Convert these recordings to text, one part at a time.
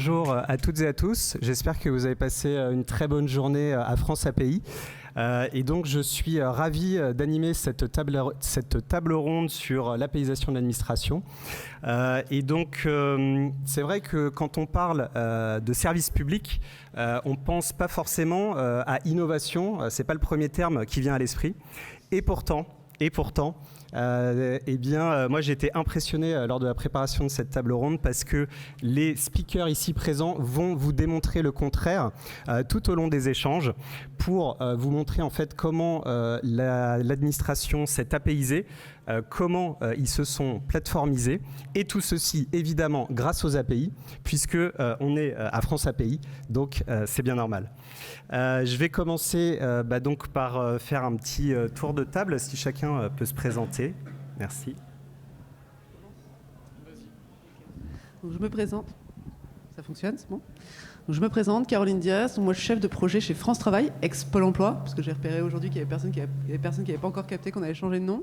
bonjour à toutes et à tous. J'espère que vous avez passé une très bonne journée à France API. Et donc je suis ravi d'animer cette table ronde sur l'APIisation de l'administration. Et donc c'est vrai que quand on parle de services publics, on ne pense pas forcément à innovation, c'est pas le premier terme qui vient à l'esprit. Et pourtant, moi j'ai été impressionné lors de la préparation de cette table ronde parce que les speakers ici présents vont vous démontrer le contraire tout au long des échanges pour vous montrer en fait comment l'administration s'est APIisée, comment ils se sont plateformisés, et tout ceci évidemment grâce aux API puisque on est à France API, donc c'est bien normal. Je vais commencer donc par faire un petit tour de table, si chacun peut se présenter. Merci. Donc, je me présente. Ça fonctionne, c'est bon. Donc, je me présente, Caroline Diaz. Moi, je suis chef de projet chez France Travail, ex-Pôle emploi, parce que j'ai repéré aujourd'hui qu'il y avait personne qui n'avait pas encore capté qu'on avait changé de nom.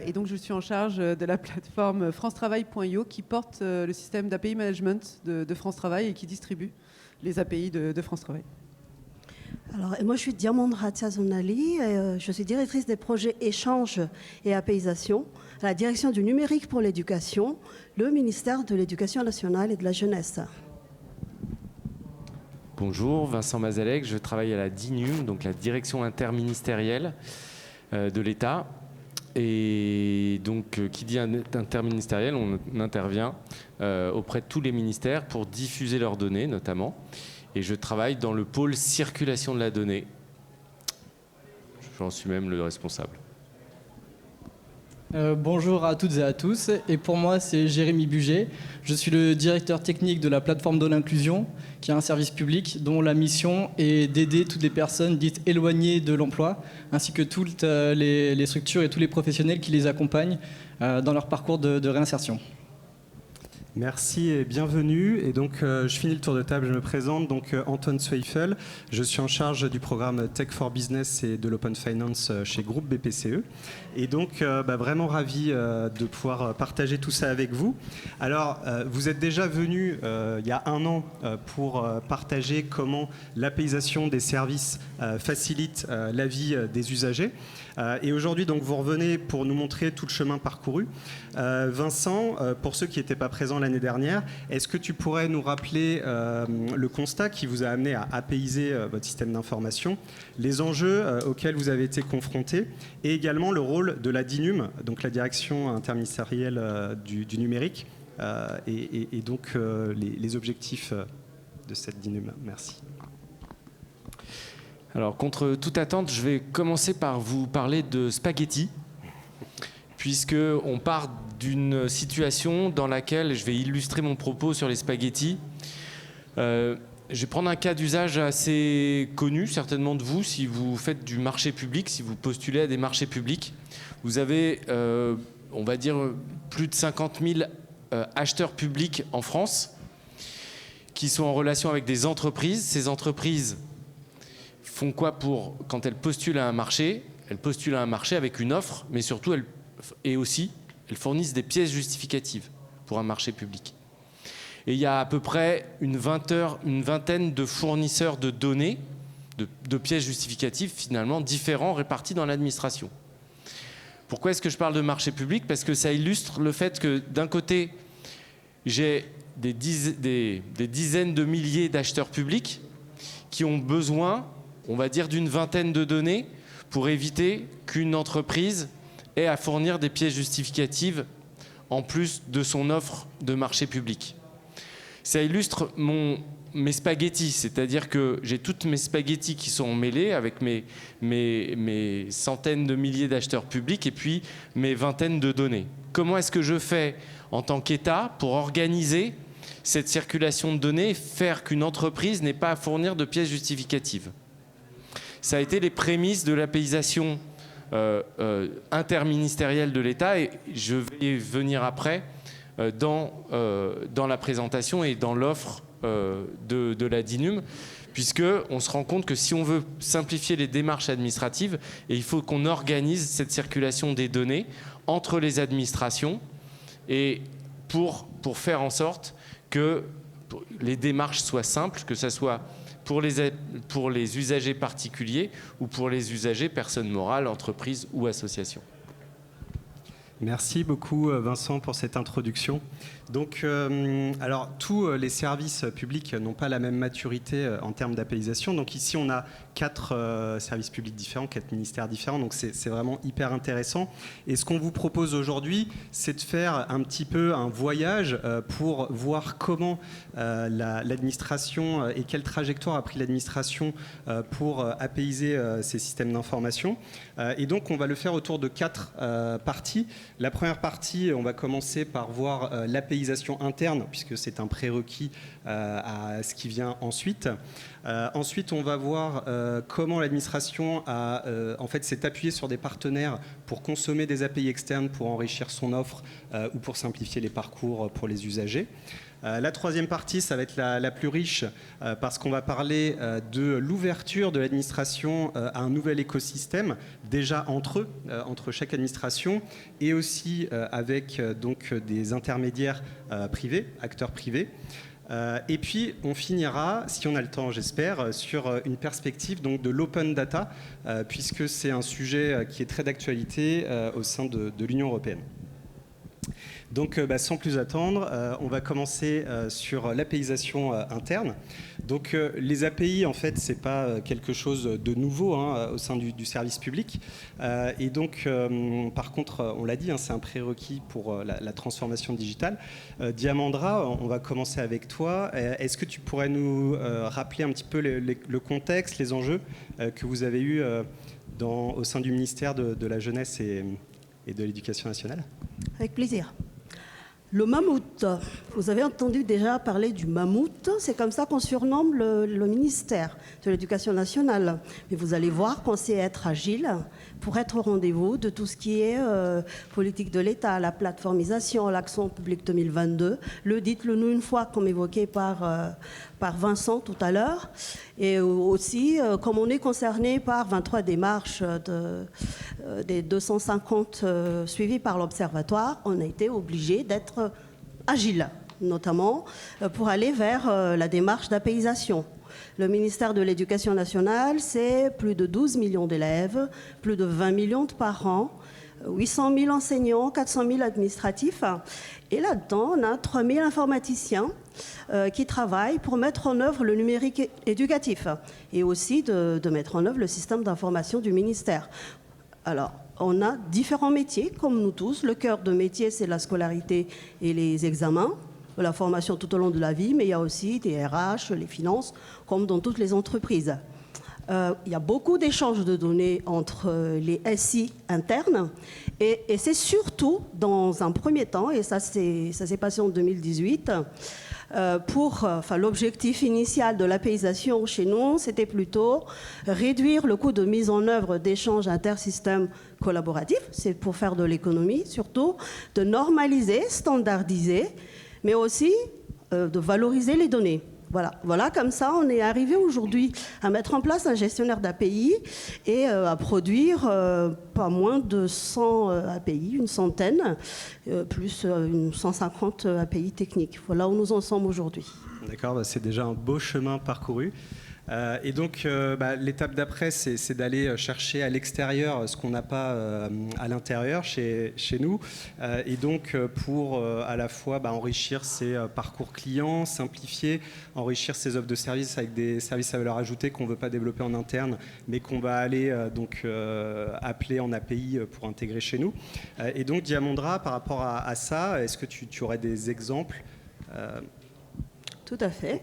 Et donc, je suis en charge de la plateforme francetravail.io qui porte le système d'API management de France Travail et qui distribue les API de France Travail. Alors, moi, je suis Diamond Ratia-Zonali, je suis directrice des projets échange et APIisation à la direction du numérique pour l'éducation, le ministère de l'Éducation nationale et de la jeunesse. Bonjour, Vincent Mazalec, je travaille à la DINUM, donc la direction interministérielle de l'État. Et donc, qui dit interministériel, on intervient auprès de tous les ministères pour diffuser leurs données, notamment. Et je travaille dans le pôle circulation de la donnée. J'en suis même le responsable. Bonjour à toutes et à tous. Et pour moi, c'est Jérémy Buget. Je suis le directeur technique de la plateforme de l'inclusion, qui est un service public dont la mission est d'aider toutes les personnes dites éloignées de l'emploi, ainsi que toutes les structures et tous les professionnels qui les accompagnent dans leur parcours de réinsertion. Merci et bienvenue. Et donc, je finis le tour de table, je me présente. Donc, Anton Zweifel, je suis en charge du programme Tech for Business et de l'Open Finance chez Groupe BPCE. Et donc, vraiment ravi de pouvoir partager tout ça avec vous. Alors, vous êtes déjà venu il y a un an pour partager comment l'APIisation des services facilite la vie des usagers. Et aujourd'hui, donc, vous revenez pour nous montrer tout le chemin parcouru. Vincent, pour ceux qui n'étaient pas présents l'année dernière, est-ce que tu pourrais nous rappeler le constat qui vous a amené à APIiser votre système d'information, les enjeux auxquels vous avez été confrontés, et également le rôle de la DINUM, donc la direction interministérielle du numérique, et donc les objectifs de cette DINUM. Merci. Alors, contre toute attente, je vais commencer par vous parler de spaghetti, puisqu'on part d'une situation dans laquelle je vais illustrer mon propos sur les spaghettis. Je vais prendre un cas d'usage assez connu, certainement de vous, si vous faites du marché public, si vous postulez à des marchés publics. Vous avez, on va dire, plus de 50 000 acheteurs publics en France qui sont en relation avec des entreprises. Ces entreprises font quoi quand elles postulent à un marché? Elles postulent à un marché avec une offre, mais surtout, elles fournissent des pièces justificatives pour un marché public. Et il y a à peu près une vingtaine de fournisseurs de données, de pièces justificatives finalement différents répartis dans l'administration. Pourquoi est-ce que je parle de marché public? Parce que ça illustre le fait que d'un côté, j'ai des dizaines de milliers d'acheteurs publics qui ont besoin, on va dire, d'une vingtaine de données pour éviter qu'une entreprise ait à fournir des pièces justificatives en plus de son offre de marché public. Ça illustre mes spaghettis, c'est-à-dire que j'ai toutes mes spaghettis qui sont mêlés avec mes centaines de milliers d'acheteurs publics et puis mes vingtaines de données. Comment est-ce que je fais en tant qu'État pour organiser cette circulation de données et faire qu'une entreprise n'ait pas à fournir de pièces justificatives? Ça a été les prémices de l'APIisation interministérielle de l'État et je vais venir après dans la présentation et dans l'offre de la DINUM, puisqu'on se rend compte que si on veut simplifier les démarches administratives, il faut qu'on organise cette circulation des données entre les administrations et pour faire en sorte que les démarches soient simples, que ce soit pour les usagers particuliers ou pour les usagers personnes morales, entreprises ou associations. Merci beaucoup Vincent pour cette introduction. Donc, alors tous les services publics n'ont pas la même maturité en termes d'APIsation. Donc ici on a 4 services publics différents, 4 ministères différents. Donc c'est vraiment hyper intéressant. Et ce qu'on vous propose aujourd'hui, c'est de faire un petit peu un voyage pour voir comment l'administration et quelle trajectoire a pris l'administration pour apaiser ces systèmes d'information. Et donc on va le faire autour de 4 parties. La première partie, on va commencer par voir l'APIsation interne, puisque c'est un prérequis à ce qui vient ensuite. Ensuite, on va voir comment l'administration en fait, s'est appuyée sur des partenaires pour consommer des API externes, pour enrichir son offre ou pour simplifier les parcours pour les usagers. La troisième partie, ça va être la plus riche parce qu'on va parler de l'ouverture de l'administration à un nouvel écosystème, déjà entre eux, entre chaque administration, et aussi avec donc, des intermédiaires privés, acteurs privés. Et puis, on finira, si on a le temps, j'espère, sur une perspective donc, de l'open data, puisque c'est un sujet qui est très d'actualité au sein de l'Union européenne. Donc, sans plus attendre, on va commencer sur l'APIsation interne. Donc, les API, en fait, c'est pas quelque chose de nouveau au sein du service public. Et donc, par contre, on l'a dit, c'est un prérequis pour la transformation digitale. Diamandra, on va commencer avec toi. Est-ce que tu pourrais nous rappeler un petit peu le contexte, les enjeux que vous avez eus au sein du ministère de la Jeunesse et de l'Éducation nationale? Avec plaisir. Le mammouth, vous avez entendu déjà parler du mammouth, c'est comme ça qu'on surnomme le ministère de l'Éducation nationale. Mais vous allez voir qu'on sait être agile pour être au rendez-vous de tout ce qui est politique de l'État, la plateformisation, l'action publique 2022, le dites-le-nous une fois, comme évoqué par Vincent tout à l'heure. Et aussi, comme on est concerné par 23 démarches des 250 suivies par l'Observatoire, on a été obligé d'être agile, notamment pour aller vers la démarche d'apaisation. Le ministère de l'Éducation nationale, c'est plus de 12 millions d'élèves, plus de 20 millions de parents, 800 000 enseignants, 400 000 administratifs. Et là-dedans, on a 3 000 informaticiens qui travaillent pour mettre en œuvre le numérique éducatif et aussi de mettre en œuvre le système d'information du ministère. Alors, on a différents métiers, comme nous tous. Le cœur de métier, c'est la scolarité et les examens, la formation tout au long de la vie, mais il y a aussi des RH, les finances, comme dans toutes les entreprises. Il y a beaucoup d'échanges de données entre les SI internes et c'est surtout dans un premier temps, et ça s'est passé en 2018, l'objectif initial de l'APIsation chez nous, c'était plutôt réduire le coût de mise en œuvre d'échanges intersystèmes collaboratifs, c'est pour faire de l'économie surtout, de normaliser, standardiser, mais aussi de valoriser les données. Voilà, comme ça, on est arrivé aujourd'hui à mettre en place un gestionnaire d'API et à produire pas moins de 100 API, une centaine, plus 150 API techniques. Voilà où nous en sommes aujourd'hui. D'accord, c'est déjà un beau chemin parcouru. Et donc, l'étape d'après, c'est d'aller chercher à l'extérieur ce qu'on n'a pas à l'intérieur chez nous. Et donc, pour à la fois enrichir ses parcours clients, simplifier, enrichir ses offres de services avec des services à valeur ajoutée qu'on ne veut pas développer en interne, mais qu'on va aller appeler en API pour intégrer chez nous. Et donc, Diamandra, par rapport à ça, est-ce que tu aurais des exemples? Tout à fait.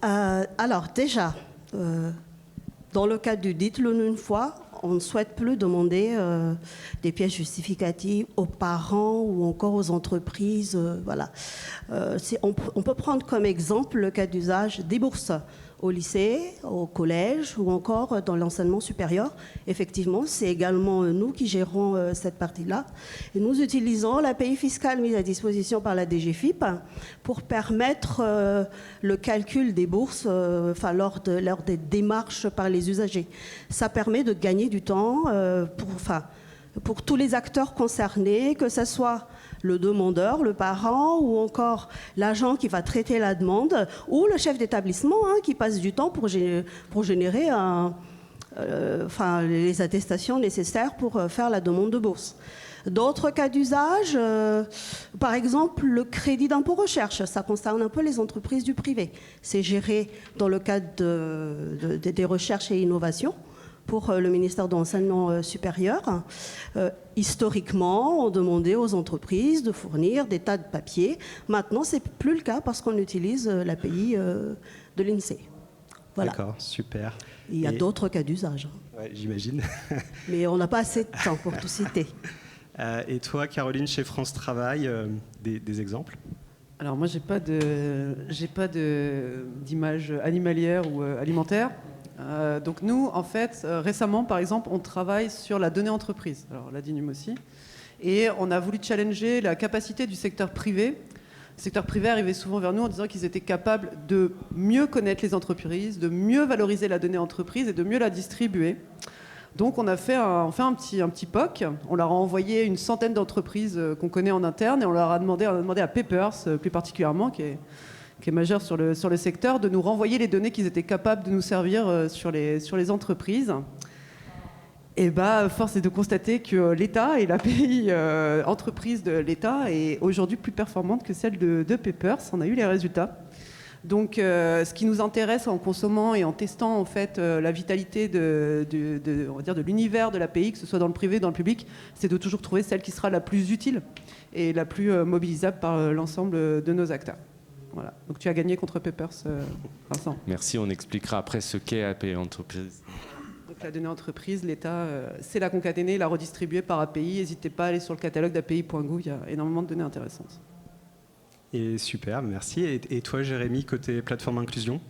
Alors déjà, dans le cadre du dites-le une fois, on ne souhaite plus demander des pièces justificatives aux parents ou encore aux entreprises. On peut prendre comme exemple le cas d'usage des bourses au lycée, au collège ou encore dans l'enseignement supérieur. Effectivement, c'est également nous qui gérons cette partie-là. Et nous utilisons l'API fiscale mise à disposition par la DGFiP pour permettre le calcul des bourses lors des démarches par les usagers. Ça permet de gagner du temps pour tous les acteurs concernés, que ce soit le demandeur, le parent, ou encore l'agent qui va traiter la demande, ou le chef d'établissement qui passe du temps pour générer les attestations nécessaires pour faire la demande de bourse. D'autres cas d'usage, par exemple le crédit d'impôt recherche, ça concerne un peu les entreprises du privé. C'est géré dans le cadre des recherches et innovations pour le ministère de l'Enseignement supérieur. Historiquement, on demandait aux entreprises de fournir des tas de papiers. Maintenant, ce n'est plus le cas parce qu'on utilise l'API de l'INSEE. Voilà. D'accord, super. Il y a d'autres cas d'usage. Ouais, j'imagine. Mais on n'a pas assez de temps pour tout citer. Et toi, Caroline, chez France Travail, des exemples? Alors moi, j'ai pas d'image animalière ou alimentaire. Donc nous, en fait, récemment, par exemple, on travaille sur la donnée entreprise. Alors la DINUM aussi. Et on a voulu challenger la capacité du secteur privé. Le secteur privé arrivait souvent vers nous en disant qu'ils étaient capables de mieux connaître les entreprises, de mieux valoriser la donnée entreprise et de mieux la distribuer. Donc on fait un petit POC, on leur a envoyé une centaine d'entreprises qu'on connaît en interne et on a demandé à Papers, plus particulièrement, qui est majeur sur le secteur, de nous renvoyer les données qu'ils étaient capables de nous servir sur les entreprises. Et force est de constater que l'État et l'API entreprise de l'État est aujourd'hui plus performante que celle de Papers. On a eu les résultats. Donc, ce qui nous intéresse en consommant et en testant en fait la vitalité on va dire de l'univers de l'API, que ce soit dans le privé ou dans le public, c'est de toujours trouver celle qui sera la plus utile et la plus mobilisable par l'ensemble de nos acteurs. Voilà. Donc, tu as gagné contre Papers, Vincent. Merci, on expliquera après ce qu'est API Entreprise. Donc, la donnée entreprise, l'État, c'est la concaténer, la redistribuer par API. N'hésitez pas à aller sur le catalogue d'API.gouv, il y a énormément de données intéressantes. Et super, merci. Et toi, Jérémy, côté plateforme inclusion?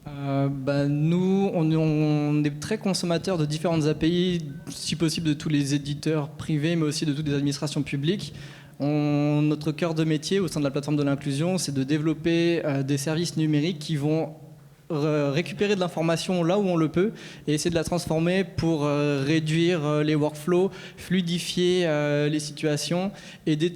Nous, on est très consommateurs de différentes API, si possible de tous les éditeurs privés, mais aussi de toutes les administrations publiques. Notre cœur de métier au sein de la plateforme de l'inclusion, c'est de développer des services numériques qui vont récupérer de l'information là où on le peut et essayer de la transformer pour réduire les workflows, fluidifier les situations, aider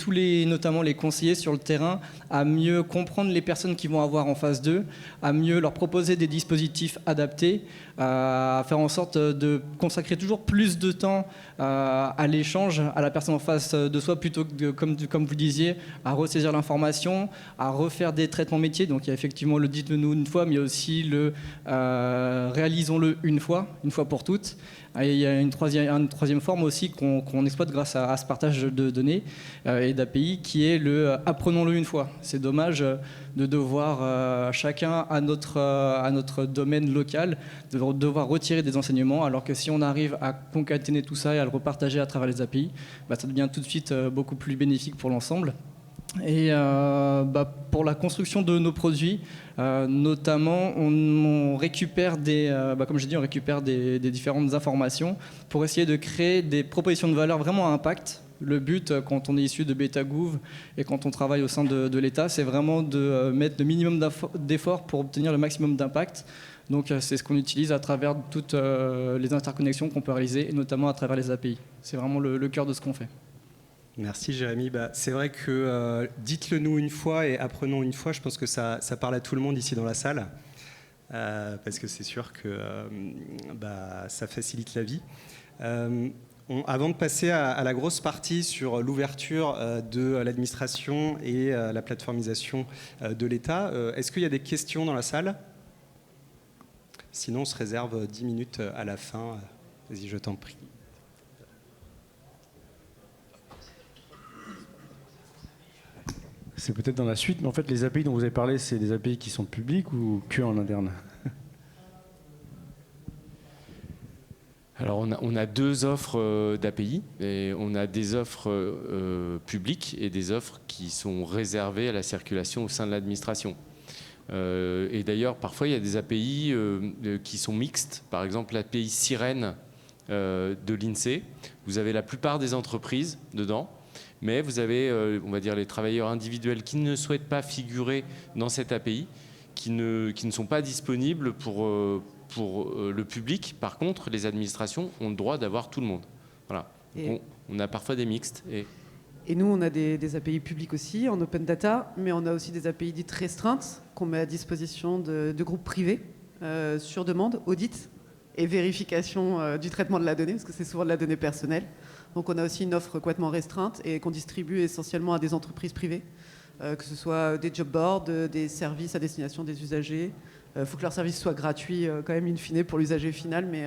notamment les conseillers sur le terrain à mieux comprendre les personnes qui vont avoir en face d'eux, à mieux leur proposer des dispositifs adaptés, à faire en sorte de consacrer toujours plus de temps à l'échange, à la personne en face de soi, plutôt que, comme vous disiez, à ressaisir l'information, à refaire des traitements métiers. Donc il y a effectivement le dites-le-nous une fois, mais il y a aussi le réalisons-le une fois pour toutes. Et il y a une troisième forme aussi qu'on exploite grâce à ce partage de données et d'API, qui est le apprenons-le une fois. C'est dommage de devoir chacun à notre domaine local, de devoir retirer des enseignements, alors que si on arrive à concaténer tout ça et à le repartager à travers les API, ça devient tout de suite beaucoup plus bénéfique pour l'ensemble. Et pour la construction de nos produits, notamment, on récupère comme j'ai dit, on récupère des différentes informations pour essayer de créer des propositions de valeur vraiment à impact. Le but, quand on est issu de BetaGouv et quand on travaille au sein de l'État, c'est vraiment de mettre le minimum d'efforts pour obtenir le maximum d'impact. Donc c'est ce qu'on utilise à travers toutes les interconnexions qu'on peut réaliser, et notamment à travers les API. C'est vraiment le cœur de ce qu'on fait. Merci Jérémy. C'est vrai que dites-le nous une fois et apprenons une fois, je pense que ça parle à tout le monde ici dans la salle, parce que c'est sûr que ça facilite la vie. Avant de passer à la grosse partie sur l'ouverture de l'administration et la plateformisation de l'État, est-ce qu'il y a des questions dans la salle? Sinon, on se réserve 10 minutes à la fin. Vas-y, je t'en prie. C'est peut-être dans la suite, mais en fait, les API dont vous avez parlé, c'est des API qui sont publics ou que en interne? Alors, on a deux offres d'API. On a des offres publiques et des offres qui sont réservées à la circulation au sein de l'administration. Et d'ailleurs, parfois, il y a des API qui sont mixtes. Par exemple, l'API Sirène de l'INSEE. Vous avez la plupart des entreprises dedans. Mais vous avez, on va dire, les travailleurs individuels qui ne souhaitent pas figurer dans cette API, qui ne sont pas disponibles pour le public. Par contre, les administrations ont le droit d'avoir tout le monde. Voilà. Et- On a parfois des mixtes. Et nous, on a des API publics aussi, en open data, mais on a aussi des API dites restreintes qu'on met à disposition de groupes privés sur demande, audit et vérification du traitement de la donnée, parce que c'est souvent de la donnée personnelle. Donc on a aussi une offre complètement restreinte et qu'on distribue essentiellement à des entreprises privées, que ce soit des job boards, des services à destination des usagers. Il faut que leur service soit gratuit quand même in fine pour l'usager final, mais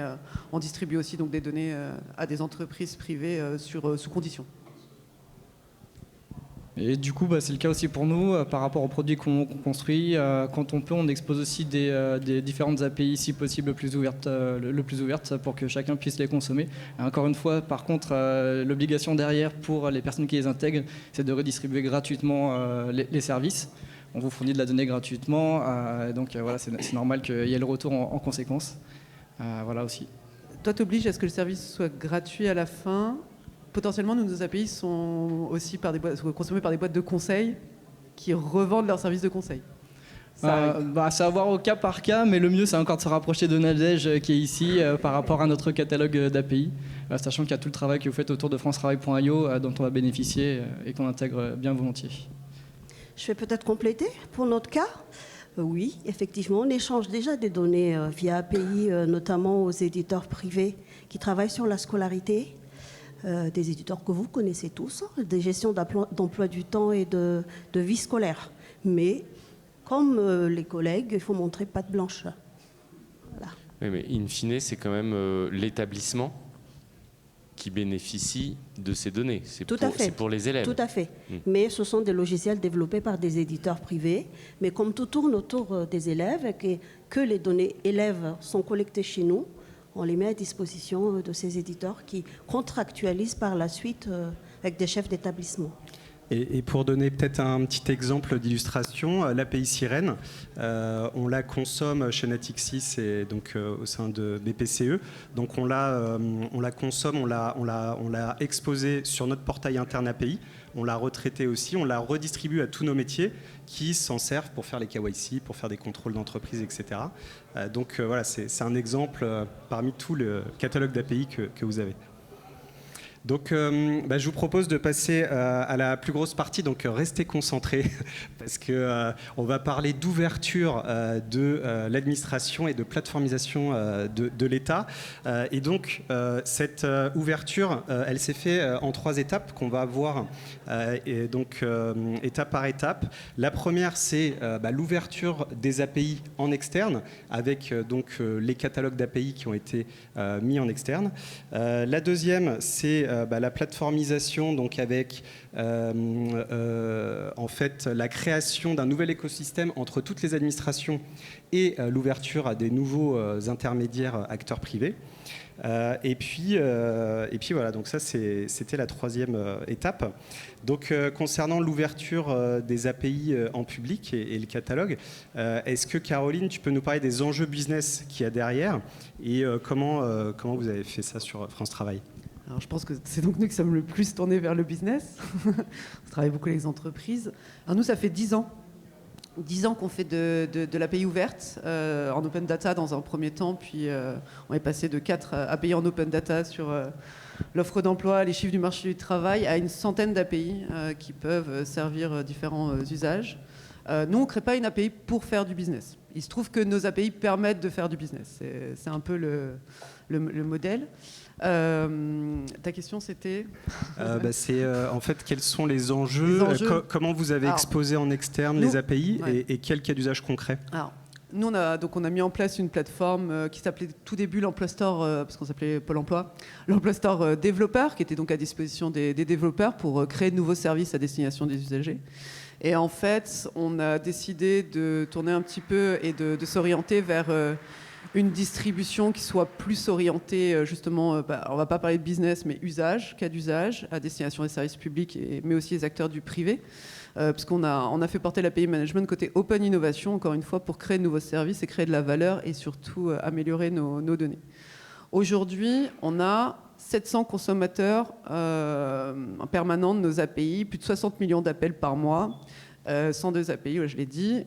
on distribue aussi donc, des données à des entreprises privées sous conditions. Et du coup, c'est le cas aussi pour nous par rapport aux produits qu'on construit. Quand on peut, on expose aussi des différentes API, si possible, le plus ouvertes pour que chacun puisse les consommer. Et encore une fois, par contre, l'obligation derrière pour les personnes qui les intègrent, c'est de redistribuer gratuitement les services. On vous fournit de la donnée gratuitement, donc voilà, c'est normal qu'il y ait le retour en conséquence. Voilà aussi. Toi, t'obliges à ce que le service soit gratuit à la fin. Potentiellement, nos API sont aussi consommés par des boîtes de conseil qui revendent leurs services de conseil. C'est à voir au cas par cas, mais le mieux, c'est encore de se rapprocher de Nadège qui est ici par rapport à notre catalogue d'API, sachant qu'il y a tout le travail que vous faites autour de francetravail.io dont on va bénéficier et qu'on intègre bien volontiers. Je vais peut-être compléter. Pour notre cas, oui, effectivement, on échange déjà des données via API, notamment aux éditeurs privés qui travaillent sur la scolarité. Des éditeurs que vous connaissez tous, des gestions d'emploi du temps et de vie scolaire. Mais, comme les collègues, il faut montrer patte blanche. Voilà. Oui, mais in fine, c'est quand même l'établissement qui bénéficie de ces données. C'est pour les élèves. Tout à fait. Mais ce sont des logiciels développés par des éditeurs privés. Mais comme tout tourne autour des élèves et que les données élèves sont collectées chez nous, on les met à disposition de ces éditeurs qui contractualisent par la suite avec des chefs d'établissement. Et pour donner peut-être un petit exemple d'illustration, l'API Sirène, on la consomme chez Natixis et donc au sein de BPCE. Donc on la consomme, on l'a exposée sur notre portail interne API, on l'a retraitée aussi, on la redistribue à tous nos métiers qui s'en servent pour faire les KYC, pour faire des contrôles d'entreprise, etc. Donc voilà, c'est un exemple parmi tout le catalogue d'API que vous avez. Donc, je vous propose de passer à la plus grosse partie, donc restez concentrés, parce qu'on va parler d'ouverture de l'administration et de plateformisation de l'État. Et donc, cette ouverture, elle s'est faite en 3 étapes qu'on va voir étape par étape. La première, c'est l'ouverture des API en externe, avec les catalogues d'API qui ont été mis en externe. La deuxième, c'est la plateformisation, donc avec en fait la création d'un nouvel écosystème entre toutes les administrations et l'ouverture à des nouveaux intermédiaires acteurs privés. Et puis voilà, donc ça c'était la 3e étape. Donc concernant l'ouverture des API en public et le catalogue, est-ce que Caroline, tu peux nous parler des enjeux business qu'il y a derrière et comment vous avez fait ça sur France Travail? Alors, je pense que c'est donc nous qui sommes le plus tournés vers le business. On travaille beaucoup avec les entreprises. Alors, nous, ça fait 10 ans. 10 ans qu'on fait de l'API ouverte en open data dans un premier temps, puis on est passé de 4 API en open data sur l'offre d'emploi, les chiffres du marché du travail, à une centaine d'API qui peuvent servir différents usages. Nous, on ne crée pas une API pour faire du business. Il se trouve que nos API permettent de faire du business. C'est un peu le modèle. Ta question, c'était c'est en fait quels sont les enjeux, comment vous avez exposé en externe les API et quel cas d'usage concret? Alors, nous, on a mis en place une plateforme qui s'appelait tout début l'Emploi Store, parce qu'on s'appelait Pôle emploi, l'Emploi Store développeur, qui était donc à disposition des développeurs pour créer de nouveaux services à destination des usagers. Et en fait, on a décidé de tourner un petit peu et de s'orienter vers une distribution qui soit plus orientée, justement, on ne va pas parler de business, mais usage, cas d'usage, à destination des services publics, mais aussi des acteurs du privé. Parce qu'on a fait porter l'API Management côté Open Innovation, encore une fois, pour créer de nouveaux services et créer de la valeur et surtout améliorer nos données. Aujourd'hui, on a 700 consommateurs permanents de nos API, plus de 60 millions d'appels par mois, 102 API, ouais, je l'ai dit.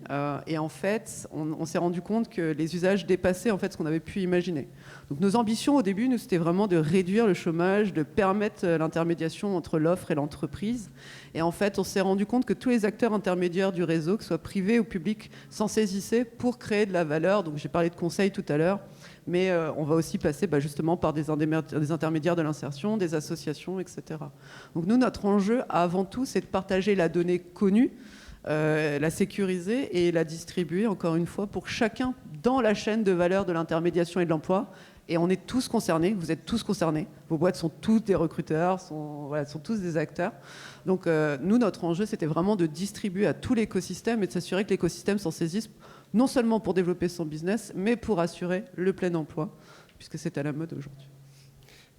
Et en fait, on s'est rendu compte que les usages dépassaient en fait ce qu'on avait pu imaginer. Donc nos ambitions au début, c'était vraiment de réduire le chômage, de permettre l'intermédiation entre l'offre et l'entreprise. Et en fait, on s'est rendu compte que tous les acteurs intermédiaires du réseau, que ce soit privés ou publics, s'en saisissaient pour créer de la valeur. Donc j'ai parlé de conseils tout à l'heure, mais on va aussi passer justement par des intermédiaires de l'insertion, des associations, etc. Donc nous, notre enjeu, avant tout, c'est de partager la donnée connue, la sécuriser et la distribuer, encore une fois, pour chacun dans la chaîne de valeur de l'intermédiation et de l'emploi. Et on est tous concernés, vous êtes tous concernés. Vos boîtes sont tous des recruteurs, sont tous des acteurs. Donc nous, notre enjeu, c'était vraiment de distribuer à tout l'écosystème et de s'assurer que l'écosystème s'en saisisse, non seulement pour développer son business, mais pour assurer le plein emploi, puisque c'est à la mode aujourd'hui.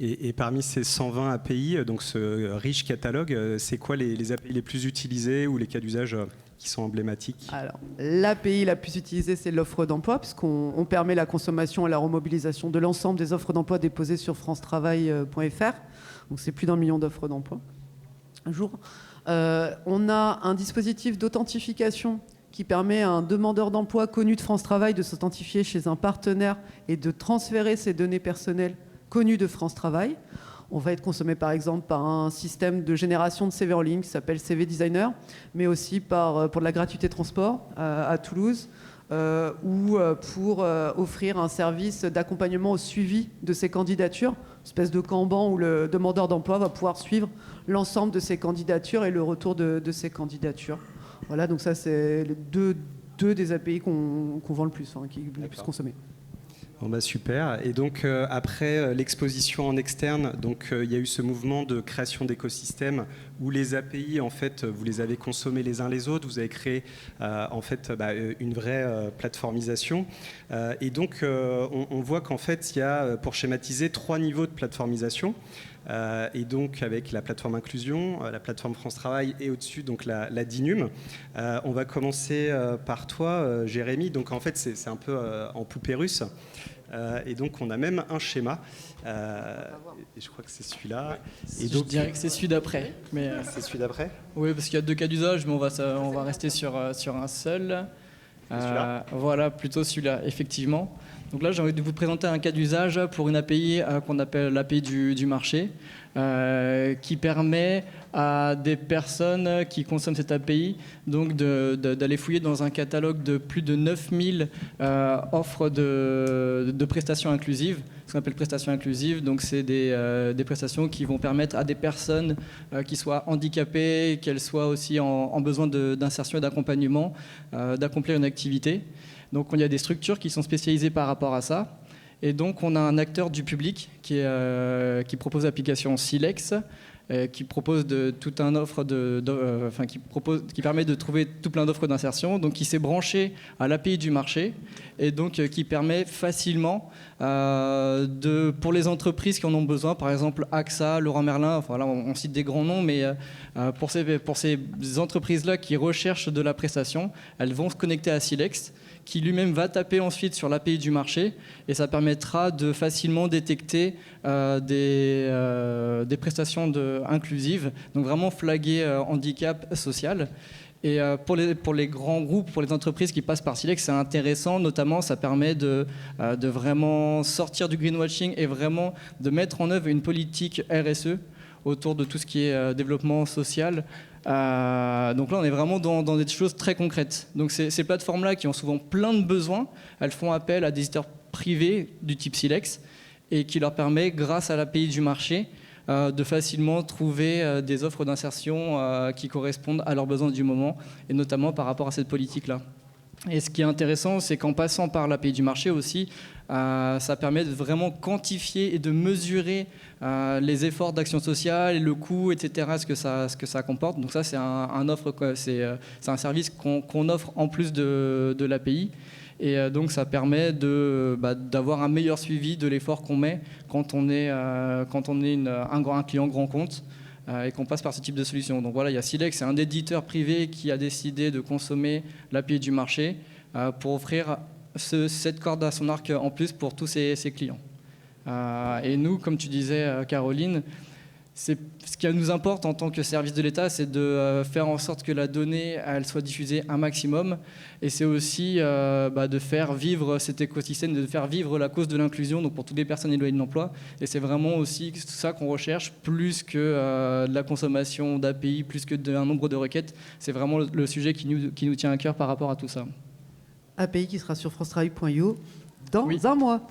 Et parmi ces 120 API, donc ce riche catalogue, c'est quoi les API les plus utilisés ou les cas d'usage qui sont emblématiques? Alors, l'API la plus utilisée, c'est l'offre d'emploi, puisqu'on permet la consommation et la remobilisation de l'ensemble des offres d'emploi déposées sur francetravail.fr. Donc, c'est plus d'1 million d'offres d'emploi un jour. On a un dispositif d'authentification qui permet à un demandeur d'emploi connu de France Travail de s'authentifier chez un partenaire et de transférer ses données personnelles connues de France Travail. On va être consommé par exemple par un système de génération de CV en ligne qui s'appelle CV Designer, mais aussi pour de la gratuité de transport à Toulouse, ou pour offrir un service d'accompagnement au suivi de ces candidatures, une espèce de Kanban où le demandeur d'emploi va pouvoir suivre l'ensemble de ses candidatures et le retour de ces candidatures. Voilà, donc ça c'est les deux des API qu'on vend le plus, qui est le plus consommé. Bon super. Et donc après l'exposition en externe, donc il y a eu ce mouvement de création d'écosystèmes où les API en fait vous les avez consommés les uns les autres. Vous avez créé en fait une vraie plateformisation. Et donc on voit qu'en fait il y a, pour schématiser, 3 niveaux de plateformisation. Et donc avec la plateforme Inclusion, la plateforme France Travail et au-dessus donc la DINUM. On va commencer par toi, Jérémy. Donc en fait c'est un peu en poupée russe. Et donc on a même un schéma. Et je crois que c'est celui-là. Et donc, je dirais que c'est celui d'après. Mais c'est celui d'après. Oui, parce qu'il y a 2 cas d'usage, mais on va rester sur un seul. Voilà, plutôt celui-là, effectivement. Donc là, j'ai envie de vous présenter un cas d'usage pour une API qu'on appelle l'API du marché, qui permet à des personnes qui consomment cette API donc d'aller fouiller dans un catalogue de plus de 9000 offres de prestations inclusives, ce qu'on appelle prestations inclusives. Donc c'est des prestations qui vont permettre à des personnes qui soient handicapées, qu'elles soient aussi en besoin d'insertion et d'accompagnement, d'accomplir une activité. Donc il y a des structures qui sont spécialisées par rapport à ça. Et donc on a un acteur du public qui propose l'application Silex, qui propose toute une offre qui permet de trouver tout plein d'offres d'insertion, donc qui s'est branché à l'API du marché et donc qui permet facilement pour les entreprises qui en ont besoin, par exemple AXA, Leroy Merlin, enfin là on cite des grands noms, mais pour ces entreprises-là qui recherchent de la prestation, elles vont se connecter à Silex, qui lui-même va taper ensuite sur l'API du marché, et ça permettra de facilement détecter des prestations inclusives, donc vraiment flaguer handicap social. Et pour les grands groupes, pour les entreprises qui passent par Silex, c'est intéressant, notamment ça permet de vraiment sortir du greenwashing et vraiment de mettre en œuvre une politique RSE autour de tout ce qui est développement social. Donc là, on est vraiment dans des choses très concrètes. Donc ces plateformes-là qui ont souvent plein de besoins, elles font appel à des éditeurs privés du type Silex et qui leur permet, grâce à l'API du marché, de facilement trouver des offres d'insertion qui correspondent à leurs besoins du moment, et notamment par rapport à cette politique-là. Et ce qui est intéressant, c'est qu'en passant par l'API du marché aussi, ça permet de vraiment quantifier et de mesurer les efforts d'action sociale et le coût, etc., ce que ça comporte. Donc ça, c'est un service qu'on offre en plus de l'API. Et donc ça permet d'avoir un meilleur suivi de l'effort qu'on met quand on est un client grand compte et qu'on passe par ce type de solution. Donc voilà, il y a Silex, c'est un éditeur privé qui a décidé de consommer l'API du marché pour offrir cette corde à son arc en plus pour tous ses clients. Et nous, comme tu disais, Caroline, ce qui nous importe en tant que service de l'État, c'est de faire en sorte que la donnée elle soit diffusée un maximum. Et c'est aussi de faire vivre cet écosystème, de faire vivre la cause de l'inclusion, donc pour toutes les personnes éloignées de l'emploi. Et c'est vraiment aussi tout ça qu'on recherche, plus que de la consommation d'API, plus que d'un nombre de requêtes. C'est vraiment le sujet qui nous tient à cœur par rapport à tout ça. API qui sera sur francetravail.io dans Oui. un mois.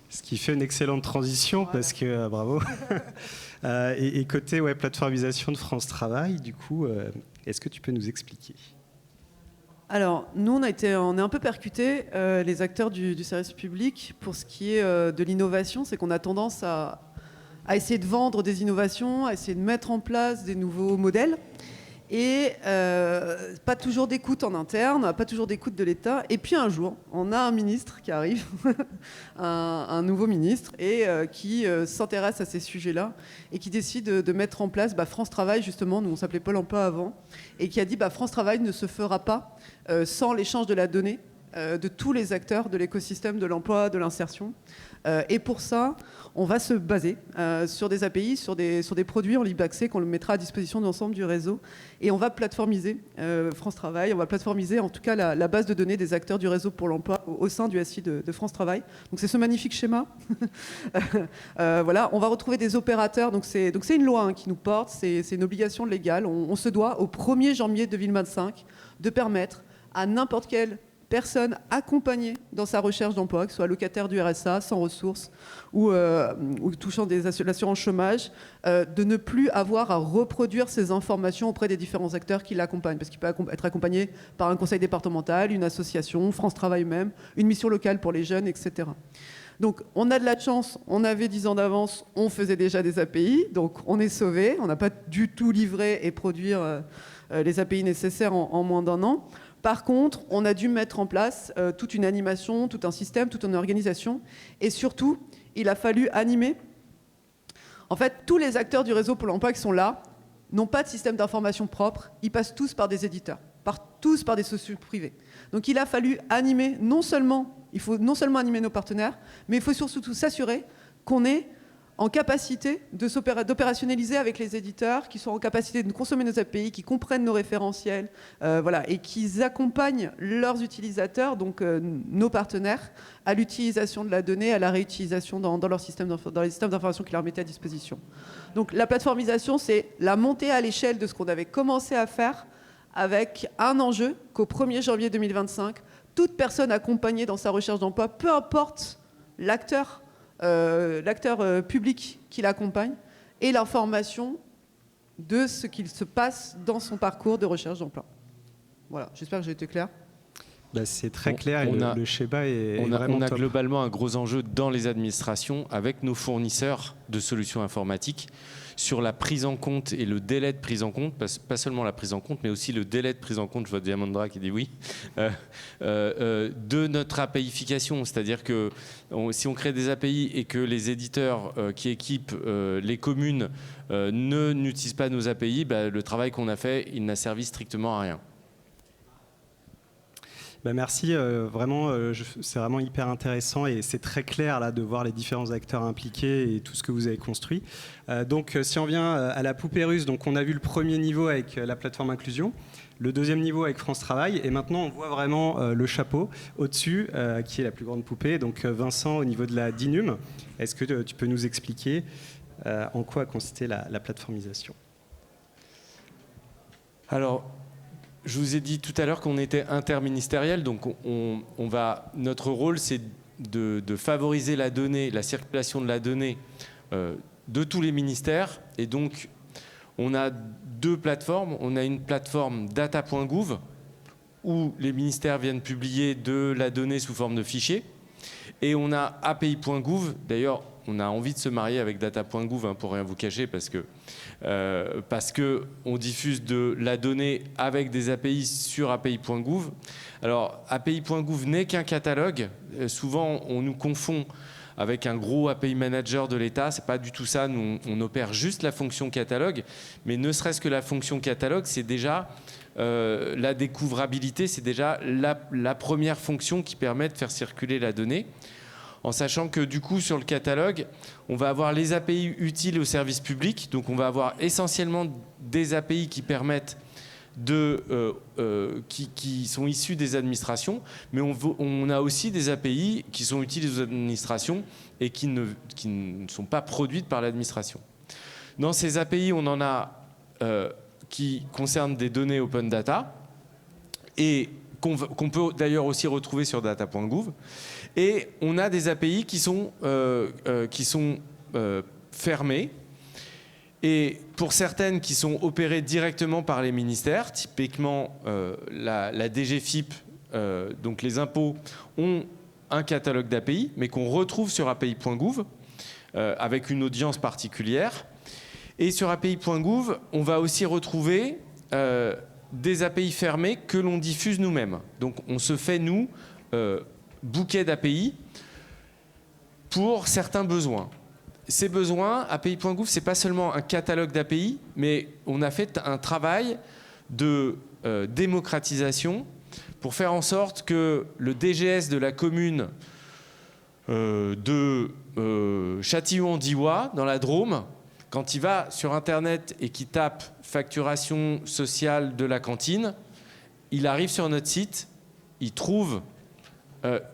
Ce qui fait une excellente transition, parce que bravo. Et côté plateformisation de France Travail, du coup, est-ce que tu peux nous expliquer ? Alors, nous, on est un peu percutés, les acteurs du service public, pour ce qui est de l'innovation. C'est qu'on a tendance à essayer de vendre des innovations, à essayer de mettre en place des nouveaux modèles. Et pas toujours d'écoute en interne, pas toujours d'écoute de l'État. Et puis un jour, on a un ministre qui arrive, un nouveau ministre, et qui s'intéresse à ces sujets-là, et qui décide de mettre en place France Travail, justement, nous on s'appelait Pôle emploi avant, et qui a dit France Travail ne se fera pas sans l'échange de la donnée de tous les acteurs de l'écosystème de l'emploi, de l'insertion. Et pour ça, on va se baser sur des API, sur des produits en libre accès qu'on mettra à disposition de l'ensemble du réseau. Et on va plateformiser France Travail, on va plateformiser en tout cas la base de données des acteurs du réseau pour l'emploi au sein du SI de France Travail. Donc c'est ce magnifique schéma. Voilà, on va retrouver des opérateurs. Donc c'est une loi qui nous porte, c'est une obligation légale. On se doit au 1er janvier 2025 de permettre à n'importe quelle personne accompagnée dans sa recherche d'emploi, que ce soit locataire du RSA, sans ressources ou touchant l'assurance chômage, de ne plus avoir à reproduire ces informations auprès des différents acteurs qui l'accompagnent. Parce qu'il peut être accompagné par un conseil départemental, une association, France Travail même, une mission locale pour les jeunes, etc. Donc on a de la chance, on avait 10 ans d'avance, on faisait déjà des API, donc on est sauvé, on n'a pas du tout livré et produire les API nécessaires en moins d'un an. Par contre, on a dû mettre en place toute une animation, tout un système, toute une organisation. Et surtout, il a fallu animer. En fait, tous les acteurs du réseau Pôle emploi qui sont là n'ont pas de système d'information propre. Ils passent tous par des éditeurs, tous par des sociétés privées. Donc il a fallu animer, il faut non seulement animer nos partenaires, mais il faut surtout s'assurer qu'on est en capacité d'opérationnaliser avec les éditeurs, qui sont en capacité de consommer nos API, qui comprennent nos référentiels, et qui accompagnent leurs utilisateurs, donc nos partenaires, à l'utilisation de la donnée, à la réutilisation dans les systèmes d'information qui leur mettaient à disposition. Donc la plateformisation, c'est la montée à l'échelle de ce qu'on avait commencé à faire, avec un enjeu qu'au 1er janvier 2025, toute personne accompagnée dans sa recherche d'emploi, peu importe l'acteur public qui l'accompagne, et l'information de ce qu'il se passe dans son parcours de recherche d'emploi. Voilà, j'espère que j'ai été clair. C'est très clair, le schéma est vraiment on a top. globalement un gros enjeu dans les administrations avec nos fournisseurs de solutions informatiques sur la prise en compte et le délai de prise en compte, pas seulement la prise en compte, mais aussi le délai de prise en compte, je vois Diamandra qui dit oui, de notre APIification. C'est-à-dire que si on crée des API et que les éditeurs qui équipent les communes n'utilisent pas nos API, le travail qu'on a fait, il n'a servi strictement à rien. Merci, vraiment, c'est vraiment hyper intéressant et c'est très clair là, de voir les différents acteurs impliqués et tout ce que vous avez construit. Donc si on vient à la poupée russe, donc on a vu le premier niveau avec la plateforme inclusion, le deuxième niveau avec France Travail et maintenant on voit vraiment le chapeau au-dessus qui est la plus grande poupée, donc Vincent au niveau de la DINUM. Est-ce que tu peux nous expliquer en quoi a consisté la plateformisation ? Alors, je vous ai dit tout à l'heure qu'on était interministériel, donc notre rôle, c'est de favoriser la donnée, la circulation de la donnée de tous les ministères. Et donc, on a deux plateformes. On a une plateforme data.gouv, où les ministères viennent publier de la donnée sous forme de fichiers. Et on a API.gouv. D'ailleurs, on a envie de se marier avec data.gouv, pour rien vous cacher, parce que on diffuse de la donnée avec des API sur API.gouv. Alors, API.gouv n'est qu'un catalogue. Souvent, on nous confond avec un gros API manager de l'État. C'est pas du tout ça. Nous, on opère juste la fonction catalogue. Mais ne serait-ce que la fonction catalogue, c'est déjà la découvrabilité, c'est déjà la première fonction qui permet de faire circuler la donnée. en sachant que du coup sur le catalogue, on va avoir les API utiles au service public, donc on va avoir essentiellement des API qui permettent qui sont issus des administrations, mais on a aussi des API qui sont utiles aux administrations et qui ne sont pas produites par l'administration. Dans ces API, on en a qui concernent des données open data et qu'on peut d'ailleurs aussi retrouver sur data.gouv. Et on a des API qui sont fermées. Et pour certaines qui sont opérées directement par les ministères, typiquement la DGFiP, donc les impôts, ont un catalogue d'API, mais qu'on retrouve sur API.gouv avec une audience particulière. Et sur API.gouv, on va aussi retrouver des API fermées que l'on diffuse nous-mêmes. Donc on se fait, nous, bouquet d'API pour certains besoins. Ces besoins, API.gouv, ce n'est pas seulement un catalogue d'API, mais on a fait un travail de démocratisation pour faire en sorte que le DGS de la commune de Châtillon-en-Diois, dans la Drôme, quand il va sur Internet et qu'il tape « facturation sociale de la cantine », il arrive sur notre site, il trouve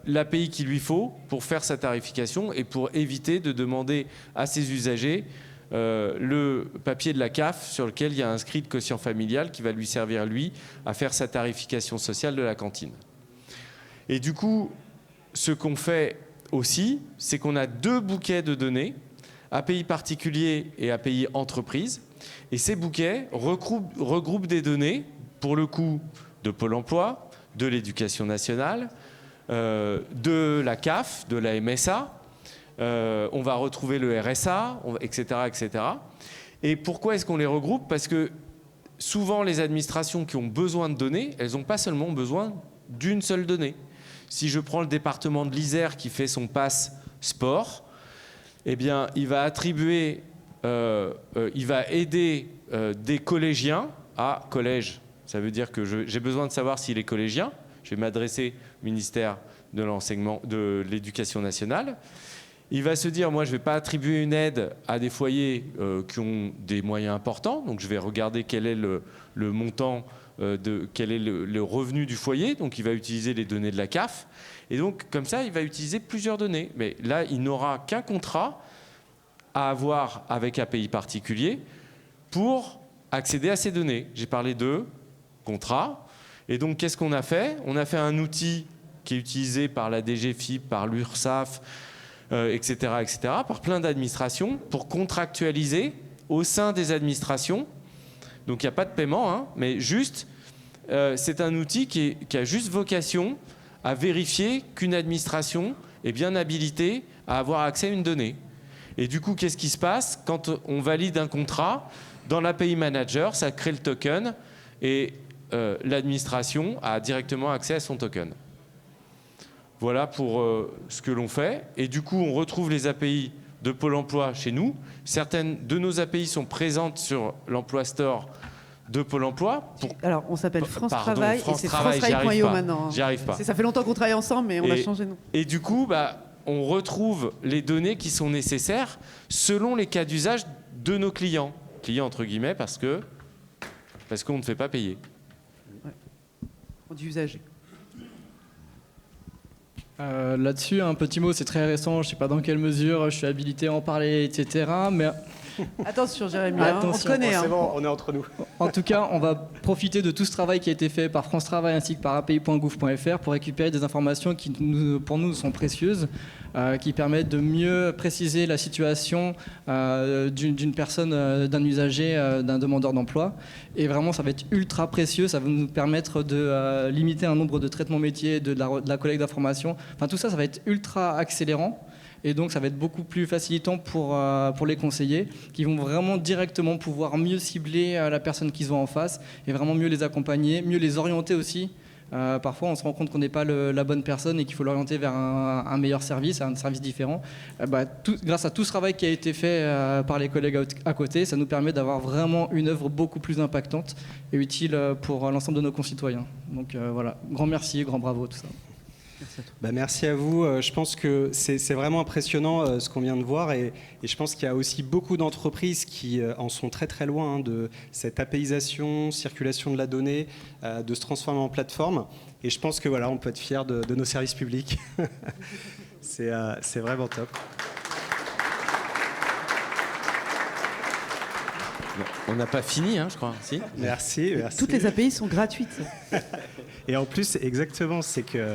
l'API qu'il lui faut pour faire sa tarification et pour éviter de demander à ses usagers le papier de la CAF sur lequel il y a inscrit le quotient familial qui va lui servir, lui, à faire sa tarification sociale de la cantine. Et du coup, ce qu'on fait aussi, c'est qu'on a 2 bouquets de données, API particulier et API entreprise. Et ces bouquets regroupent des données, pour le coup, de Pôle emploi, de l'Éducation nationale, de la CAF, de la MSA, on va retrouver le RSA, etc., etc. Et pourquoi est-ce qu'on les regroupe? Parce que souvent, les administrations qui ont besoin de données, elles n'ont pas seulement besoin d'une seule donnée. Si je prends le département de l'Isère qui fait son pass sport, eh bien, il va attribuer, il va aider des collégiens à collège. Ça veut dire que j'ai besoin de savoir s'il est collégien. Je vais m'adresser au ministère de l'enseignement, de l'Éducation nationale. Il va se dire, moi, je ne vais pas attribuer une aide à des foyers qui ont des moyens importants. Donc, je vais regarder quel est le montant, quel est le revenu du foyer. Donc, il va utiliser les données de la CAF. Et donc, comme ça, il va utiliser plusieurs données. Mais là, il n'aura qu'un contrat à avoir avec API particulier pour accéder à ces données. J'ai parlé de contrat. Et donc, qu'est-ce qu'on a fait? On a fait un outil qui est utilisé par la DGFiP, par l'URSSAF, etc., etc., par plein d'administrations, pour contractualiser au sein des administrations. Donc, il n'y a pas de paiement, hein, mais juste, c'est un outil qui a juste vocation à vérifier qu'une administration est bien habilitée à avoir accès à une donnée. Et du coup, qu'est-ce qui se passe? Quand on valide un contrat, dans l'API Manager, ça crée le token et l'administration a directement accès à son token. Voilà pour ce que l'on fait. Et du coup, on retrouve les API de Pôle emploi chez nous. Certaines de nos API sont présentes sur l'Emploi Store de Pôle emploi. Alors, on s'appelle France Pardon, Travail France et c'est Travail, FranceTravail.io maintenant. J'y arrive pas. Ça fait longtemps qu'on travaille ensemble, mais on a changé de nom. Et du coup, on retrouve les données qui sont nécessaires selon les cas d'usage de nos clients. Clients entre guillemets parce qu'on ne fait pas payer. On dit usager. Là-dessus, un petit mot, c'est très récent, je ne sais pas dans quelle mesure je suis habilité à en parler, etc. Mais Attention, Jérémy, Attention. on te connaît. C'est bon, on est entre nous. en tout cas, on va profiter de tout ce travail qui a été fait par France Travail ainsi que par API.gouv.fr pour récupérer des informations qui, pour nous, sont précieuses, qui permettent de mieux préciser la situation d'une personne, d'un usager, d'un demandeur d'emploi. Et vraiment, ça va être ultra précieux. Ça va nous permettre de limiter un nombre de traitements métiers, de la collecte d'informations. Enfin, tout ça, ça va être ultra accélérant. Et donc, ça va être beaucoup plus facilitant pour les conseillers qui vont vraiment directement pouvoir mieux cibler la personne qu'ils ont en face et vraiment mieux les accompagner, mieux les orienter aussi. Parfois, on se rend compte qu'on n'est pas la bonne personne et qu'il faut l'orienter vers un meilleur service, un service différent. Grâce à tout ce travail qui a été fait par les collègues à côté, ça nous permet d'avoir vraiment une œuvre beaucoup plus impactante et utile pour l'ensemble de nos concitoyens. Donc voilà, grand merci, grand bravo, tout ça. Merci à vous. Je pense que c'est vraiment impressionnant ce qu'on vient de voir et je pense qu'il y a aussi beaucoup d'entreprises qui en sont très très loin de cette APIisation, circulation de la donnée, de se transformer en plateforme. Et je pense que voilà, on peut être fier de nos services publics. C'est vraiment top. On n'a pas fini, je crois. Si. Merci. Toutes les API sont gratuites. Et en plus, exactement, c'est que...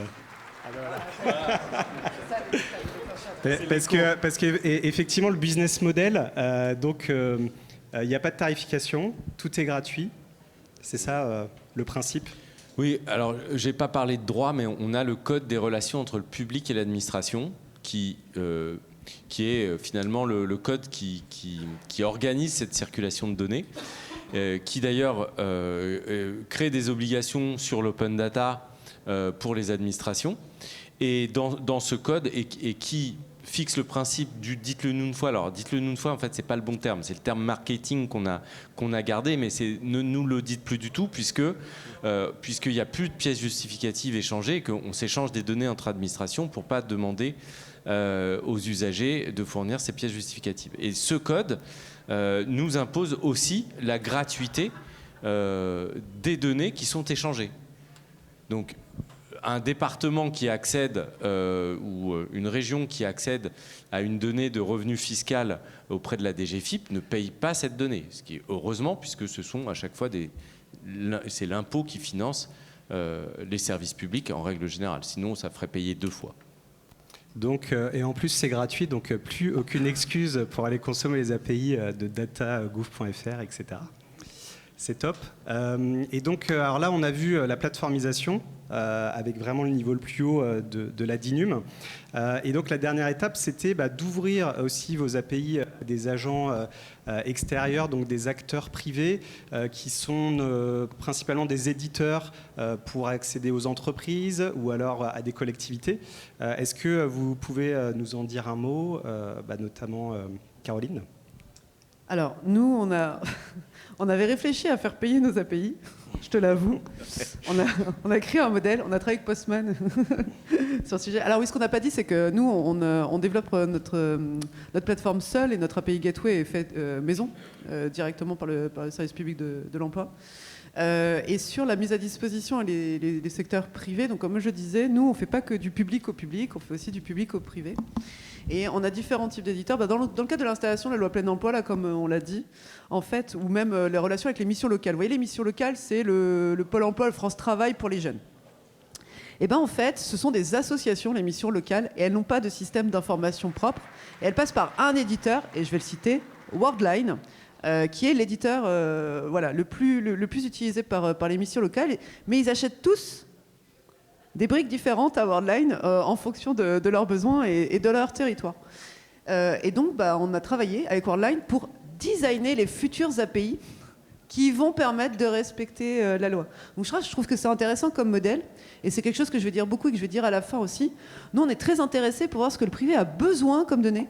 Parce que effectivement, le business model, il n'y a pas de tarification, tout est gratuit. C'est ça le principe. Oui, alors je n'ai pas parlé de droit, mais on a le code des relations entre le public et l'administration qui est finalement le code qui organise cette circulation de données, qui d'ailleurs crée des obligations sur l'open data pour les administrations. Et dans ce code, et qui fixe le principe du dites-le nous une fois. Alors dites-le nous une fois, en fait, c'est pas le bon terme. C'est le terme marketing qu'on a gardé, mais ne nous le dites plus du tout, puisqu'il n'y a plus de pièces justificatives échangées et qu'on s'échange des données entre administrations pour pas demander aux usagers de fournir ces pièces justificatives. Et ce code nous impose aussi la gratuité des données qui sont échangées. Donc, un département qui accède ou une région qui accède à une donnée de revenu fiscal auprès de la DGFiP ne paye pas cette donnée, ce qui est heureusement, puisque ce sont à chaque fois c'est l'impôt qui finance les services publics en règle générale. Sinon, ça ferait payer 2 fois. Donc, et en plus, c'est gratuit, donc plus aucune excuse pour aller consommer les API de data.gouv.fr, etc. C'est top. Et donc, alors là, on a vu la plateformisation avec vraiment le niveau le plus haut de la DINUM. Et donc, la dernière étape, c'était d'ouvrir aussi vos API à des agents extérieurs, donc des acteurs privés qui sont principalement des éditeurs pour accéder aux entreprises ou alors à des collectivités. Est-ce que vous pouvez nous en dire un mot, notamment Caroline ? Alors, nous, on avait réfléchi à faire payer nos API, je te l'avoue. On a créé un modèle, on a travaillé avec Postman sur le sujet. Alors oui, ce qu'on n'a pas dit, c'est que nous, on développe notre plateforme seule et notre API Gateway est faite maison, directement par le service public de l'emploi. Et sur la mise à disposition et les secteurs privés, donc comme je disais, nous, on ne fait pas que du public au public, on fait aussi du public au privé. Et on a différents types d'éditeurs. Dans le cadre de l'installation de la loi plein emploi, là, comme on l'a dit, en fait, ou même les relations avec les missions locales. Vous voyez, les missions locales, c'est le Pôle emploi, le France Travail pour les jeunes. Et en fait, ce sont des associations, les missions locales, et elles n'ont pas de système d'information propre. Et elles passent par un éditeur, et je vais le citer, Worldline, qui est l'éditeur le plus utilisé par les missions locales. Mais ils achètent tous des briques différentes à Worldline en fonction de leurs besoins et de leur territoire. Et donc, on a travaillé avec Worldline pour designer les futures API qui vont permettre de respecter la loi. Donc je trouve que c'est intéressant comme modèle, et c'est quelque chose que je vais dire beaucoup et que je vais dire à la fin aussi. Nous, on est très intéressés pour voir ce que le privé a besoin comme données,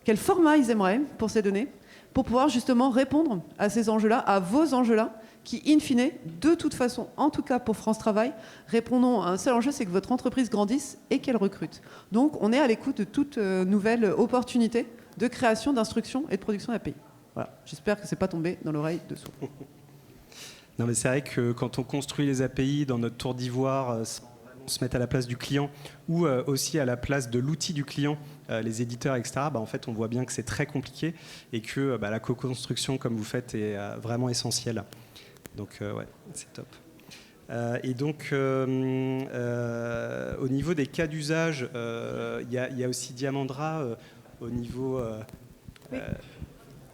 quel format ils aimeraient pour ces données, pour pouvoir justement répondre à ces enjeux-là, à vos enjeux-là, qui, in fine, de toute façon, en tout cas pour France Travail, répondons à un seul enjeu, c'est que votre entreprise grandisse et qu'elle recrute. Donc, on est à l'écoute de toute nouvelle opportunité de création, d'instruction et de production d'API. Voilà. J'espère que ce n'est pas tombé dans l'oreille de sourds. Non, mais c'est vrai que quand on construit les API dans notre tour d'ivoire, on se met à la place du client ou aussi à la place de l'outil du client, les éditeurs, etc., en fait, on voit bien que c'est très compliqué et que la co-construction, comme vous faites, est vraiment essentielle. Donc, ouais, c'est top. Et donc, au niveau des cas d'usage, il y a aussi Diamandra au niveau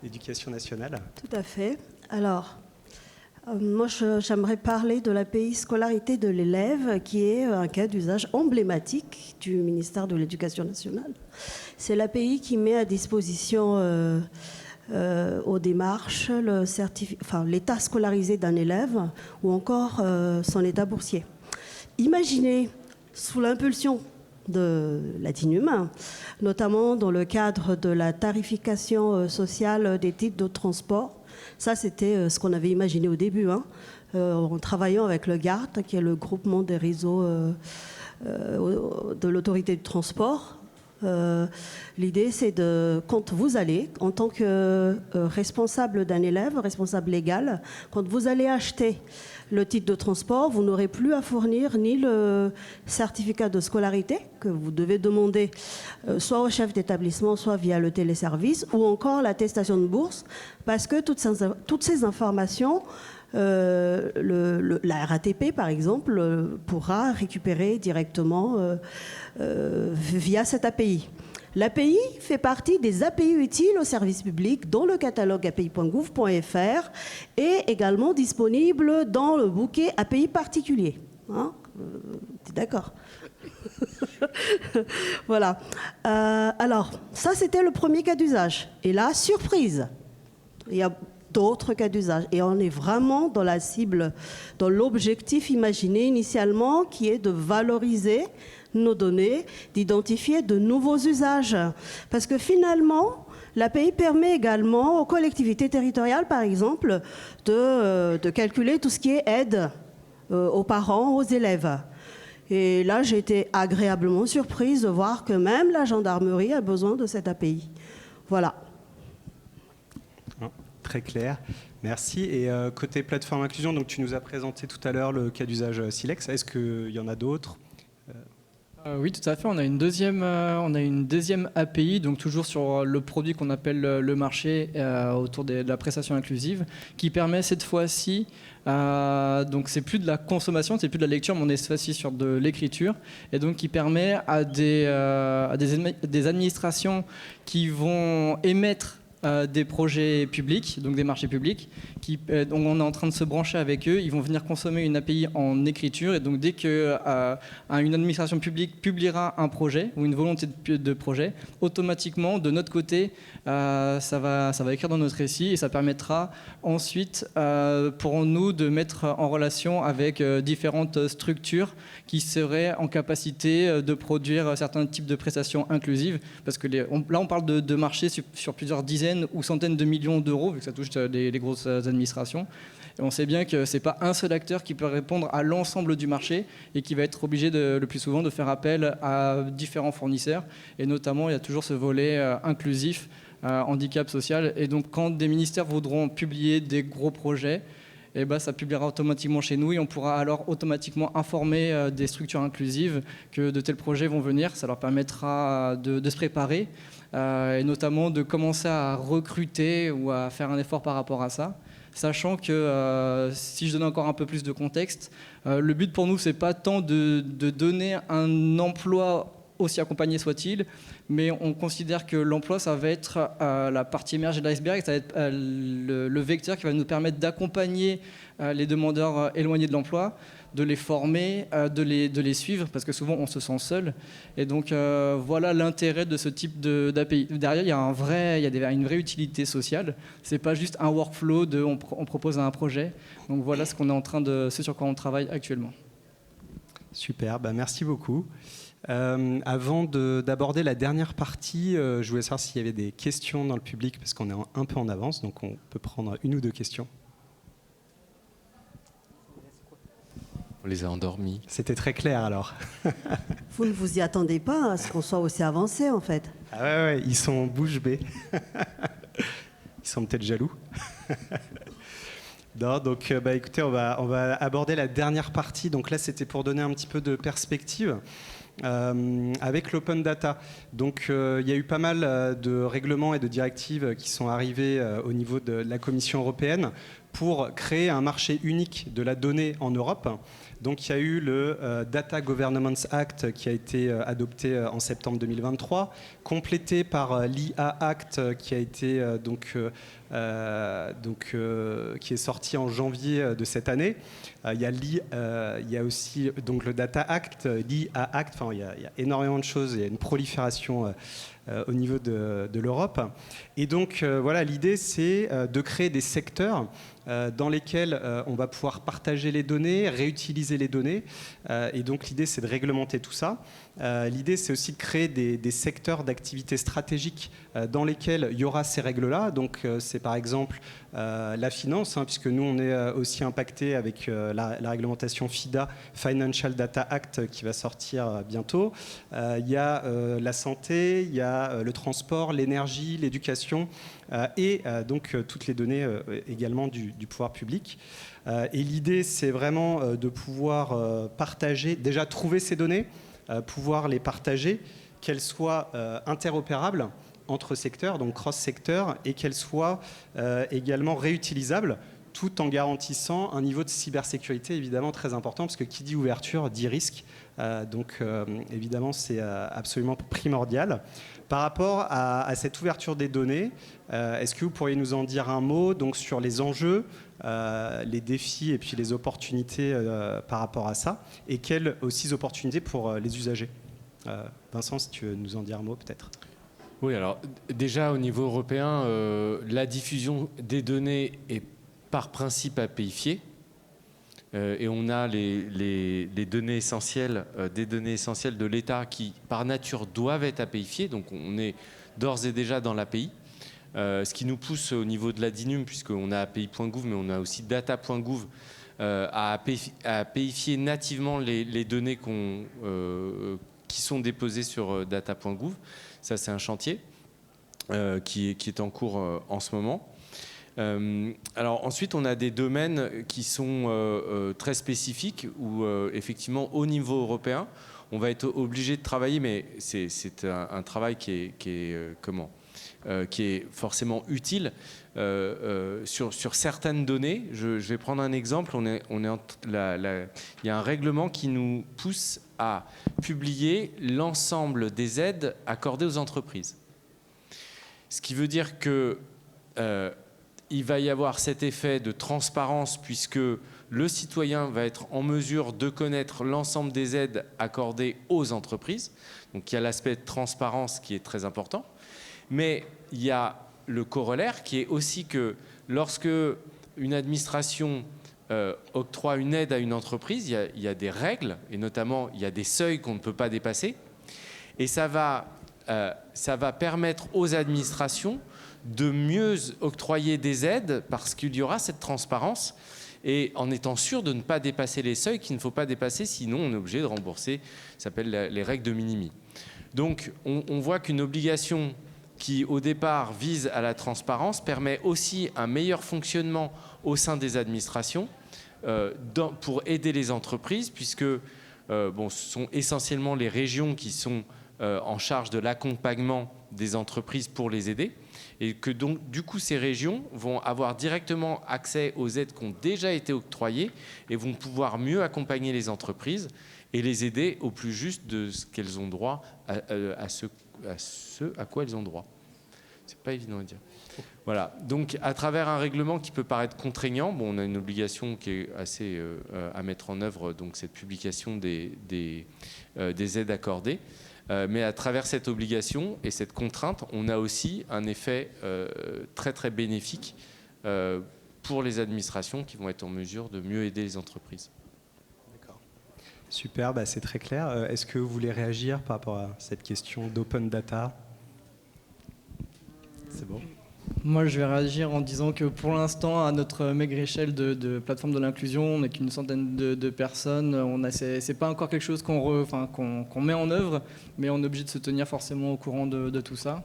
éducation nationale. Tout à fait. Alors, moi, j'aimerais parler de l'API scolarité de l'élève, qui est un cas d'usage emblématique du ministère de l'Éducation nationale. C'est l'API qui met à disposition aux démarches l'état scolarisé d'un élève ou encore son état boursier. Imaginez, sous l'impulsion de la DINUM, notamment dans le cadre de la tarification sociale des titres de transport. Ça, c'était ce qu'on avait imaginé au début, en travaillant avec le GART, qui est le groupement des réseaux de l'autorité du transport. L'idée, c'est quand vous allez, en tant que responsable d'un élève, responsable légal, quand vous allez acheter le titre de transport, vous n'aurez plus à fournir ni le certificat de scolarité que vous devez demander soit au chef d'établissement, soit via le téléservice, ou encore l'attestation de bourse, parce que toutes ces informations, la RATP, par exemple, pourra récupérer directement via cette API. L'API fait partie des API utiles au service public dans le catalogue api.gouv.fr et également disponible dans le bouquet API particulier. Hein, d'accord. Voilà. Alors, ça, c'était le premier cas d'usage. Et là, surprise, il y a d'autres cas d'usage. Et on est vraiment dans la cible, dans l'objectif imaginé initialement, qui est de valoriser nos données, d'identifier de nouveaux usages. Parce que finalement, l'API permet également aux collectivités territoriales, par exemple, de calculer tout ce qui est aide aux parents, aux élèves. Et là, j'ai été agréablement surprise de voir que même la gendarmerie a besoin de cette API. Voilà. Très clair, merci. Et côté plateforme inclusion, donc tu nous as présenté tout à l'heure le cas d'usage Silex. Est-ce qu'il y en a d'autres ? Oui, tout à fait. On a une deuxième API, donc toujours sur le produit qu'on appelle le marché autour de la prestation inclusive, qui permet cette fois-ci, donc c'est plus de la consommation, c'est plus de la lecture, mais on est cette fois-ci sur de l'écriture, et donc qui permet à des administrations qui vont émettre des projets publics, donc des marchés publics, donc on est en train de se brancher avec eux. Ils vont venir consommer une API en écriture, et donc dès que une administration publique publiera un projet ou une volonté de projet, automatiquement de notre côté, ça va écrire dans notre récit, et ça permettra ensuite pour nous de mettre en relation avec différentes structures qui seraient en capacité de produire certains types de prestations inclusives, parce que là on parle de marchés sur plusieurs dizaines ou centaines de millions d'euros, vu que ça touche les grosses administrations. Et on sait bien que ce n'est pas un seul acteur qui peut répondre à l'ensemble du marché et qui va être obligé le plus souvent de faire appel à différents fournisseurs. Et notamment, il y a toujours ce volet inclusif, handicap social. Et donc, quand des ministères voudront publier des gros projets, eh ben, ça publiera automatiquement chez nous, et on pourra alors automatiquement informer des structures inclusives que de tels projets vont venir. Ça leur permettra de se préparer et notamment de commencer à recruter ou à faire un effort par rapport à ça. Sachant que, si je donne encore un peu plus de contexte, le but pour nous, c'est pas tant de donner un emploi aussi accompagné soit-il, mais on considère que l'emploi, ça va être la partie émergée de l'iceberg, ça va être le vecteur qui va nous permettre d'accompagner les demandeurs éloignés de l'emploi, de les former, de les suivre, parce que souvent on se sent seul. Et donc voilà l'intérêt de ce type d'API. Derrière, il y a une vraie utilité sociale. C'est pas juste un workflow on propose un projet. Donc voilà ce sur quoi on travaille actuellement. Super, merci beaucoup. Avant d'aborder la dernière partie, je voulais savoir s'il y avait des questions dans le public, parce qu'on est un peu en avance, donc on peut prendre une ou deux questions. On les a endormis. C'était très clair alors. Vous ne vous y attendez pas à ce qu'on soit aussi avancé, en fait. Ah ouais, ils sont bouche bée. Ils sont peut-être jaloux. Non, donc écoutez, on va aborder la dernière partie. Donc là, c'était pour donner un petit peu de perspective. Avec l'open data. Donc il y a eu pas mal de règlements et de directives qui sont arrivés au niveau de la Commission européenne pour créer un marché unique de la donnée en Europe. Donc il y a eu le Data Governance Act qui a été adopté en septembre 2023, complété par l'IA Act qui a été qui est sorti en janvier de cette année. Il y a aussi donc le Data Act, l'IA Act. Enfin, il y a énormément de choses. Il y a une prolifération au niveau de l'Europe. Et donc voilà, l'idée c'est de créer des secteurs dans lesquels on va pouvoir partager les données, réutiliser utiliser les données. Et donc l'idée, c'est de réglementer tout ça. L'idée, c'est aussi de créer des secteurs d'activité stratégiques dans lesquels il y aura ces règles-là. Donc c'est par exemple la finance, puisque nous, on est aussi impacté avec la réglementation FIDA, Financial Data Act, qui va sortir bientôt. Il y a la santé, il y a le transport, l'énergie, l'éducation et donc toutes les données également du pouvoir public. Et l'idée, c'est vraiment de pouvoir partager, déjà trouver ces données, pouvoir les partager, qu'elles soient interopérables entre secteurs, donc cross-secteurs, et qu'elles soient également réutilisables, tout en garantissant un niveau de cybersécurité évidemment très important, parce que qui dit ouverture dit risque. Donc évidemment, c'est absolument primordial. Par rapport à cette ouverture des données, est-ce que vous pourriez nous en dire un mot donc, sur les enjeux, les défis et puis les opportunités par rapport à ça, et quelles aussi opportunités pour les usagers? Vincent, si tu veux nous en dire un mot peut-être. Oui, alors déjà au niveau européen, la diffusion des données est par principe APIfiée. Et on a les données essentielles, des données essentielles de l'État qui, par nature, doivent être APIfiées. Donc, on est d'ores et déjà dans l'API. Ce qui nous pousse au niveau de la DINUM, puisqu'on a API.gouv, mais on a aussi data.gouv, à APIfier nativement les données qui sont déposées sur data.gouv. Ça, c'est un chantier qui est en cours en ce moment. Alors ensuite, on a des domaines qui sont très spécifiques où effectivement, au niveau européen, on va être obligé de travailler, mais c'est un travail qui est forcément utile sur certaines données. Je vais prendre un exemple. Il y a un règlement qui nous pousse à publier l'ensemble des aides accordées aux entreprises. Ce qui veut dire que il va y avoir cet effet de transparence puisque le citoyen va être en mesure de connaître l'ensemble des aides accordées aux entreprises. Donc il y a l'aspect de transparence qui est très important. Mais il y a le corollaire qui est aussi que lorsque une administration octroie une aide à une entreprise, il y a des règles et notamment il y a des seuils qu'on ne peut pas dépasser. Et ça va permettre aux administrations de mieux octroyer des aides parce qu'il y aura cette transparence et en étant sûr de ne pas dépasser les seuils qu'il ne faut pas dépasser, sinon on est obligé de rembourser, ça s'appelle les règles de minimis. Donc on voit qu'une obligation qui au départ vise à la transparence permet aussi un meilleur fonctionnement au sein des administrations pour aider les entreprises puisque ce sont essentiellement les régions qui sont en charge de l'accompagnement des entreprises pour les aider. Et que donc, du coup, ces régions vont avoir directement accès aux aides qui ont déjà été octroyées et vont pouvoir mieux accompagner les entreprises et les aider au plus juste de ce qu'elles ont droit, à ce à quoi elles ont droit. C'est pas évident à dire. Voilà. Donc, à travers un règlement qui peut paraître contraignant, on a une obligation qui est assez à mettre en œuvre, donc cette publication des aides accordées. Mais à travers cette obligation et cette contrainte, on a aussi un effet très très bénéfique pour les administrations qui vont être en mesure de mieux aider les entreprises. D'accord. Super, c'est très clair. Est-ce que vous voulez réagir par rapport à cette question d'open data? C'est bon. Moi, je vais réagir en disant que pour l'instant, à notre maigre échelle de plateforme de l'inclusion, on n'est qu'une centaine de personnes. C'est pas encore quelque chose qu'on met en œuvre, mais on est obligé de se tenir forcément au courant de tout ça.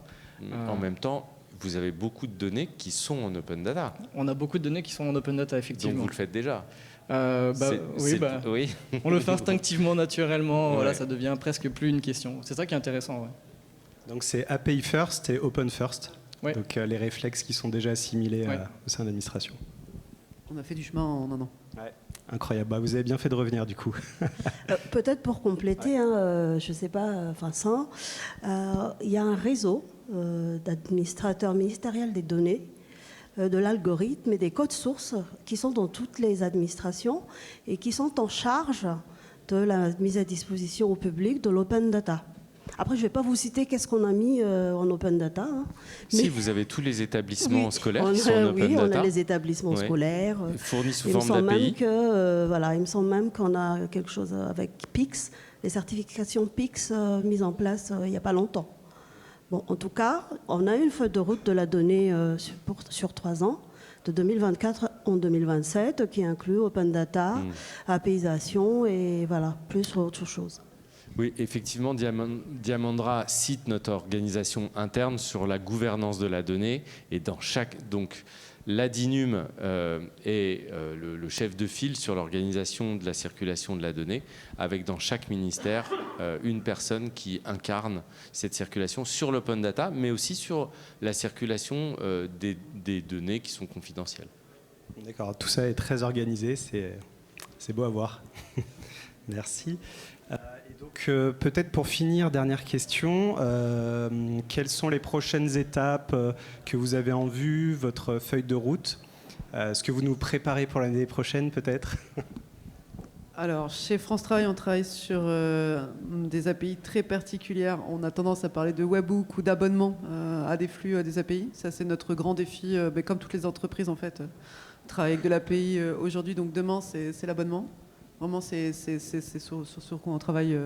En même temps, vous avez beaucoup de données qui sont en open data. On a beaucoup de données qui sont en open data, effectivement. Donc vous le faites déjà. Oui. On le fait instinctivement, naturellement. Ouais. Voilà, ça devient presque plus une question. C'est ça qui est intéressant. Ouais. Donc c'est API first et open first. Ouais. Donc les réflexes qui sont déjà assimilés au sein de l'administration. On a fait du chemin en un an. Ouais. Incroyable. Vous avez bien fait de revenir du coup. Peut-être pour compléter, je ne sais pas, Vincent, il y a un réseau d'administrateurs ministériels des données, de l'algorithme et des codes sources qui sont dans toutes les administrations et qui sont en charge de la mise à disposition au public de l'open data. Après, je ne vais pas vous citer qu'est-ce qu'on a mis en open data. Hein, si, vous avez tous les établissements scolaires qui sont en open oui, data. on a les établissements scolaires. Fournis sous forme d'API. Il me semble même qu'on a quelque chose avec PIX, les certifications PIX mises en place il n'y a pas longtemps. Bon, en tout cas, on a une feuille de route de la donnée sur 3 ans, de 2024 en 2027, qui inclut open data, APIisation et voilà, plus autre chose. Oui, effectivement, Diamandra cite notre organisation interne sur la gouvernance de la donnée et dans chaque... Donc, l'ADINUM est le chef de file sur l'organisation de la circulation de la donnée, avec dans chaque ministère une personne qui incarne cette circulation sur l'open data, mais aussi sur la circulation des données qui sont confidentielles. D'accord, tout ça est très organisé, c'est beau à voir. Merci. Et donc, peut-être pour finir, dernière question, quelles sont les prochaines étapes que vous avez en vue, votre feuille de route? Est-ce que vous nous préparez pour l'année prochaine, peut-être? Alors, chez France Travail, on travaille sur des API très particulières. On a tendance à parler de webhook ou d'abonnement à des flux des API. Ça, c'est notre grand défi, mais comme toutes les entreprises, en fait. On travaille avec de l'API aujourd'hui, donc demain, c'est l'abonnement. Vraiment, c'est sur quoi on travaille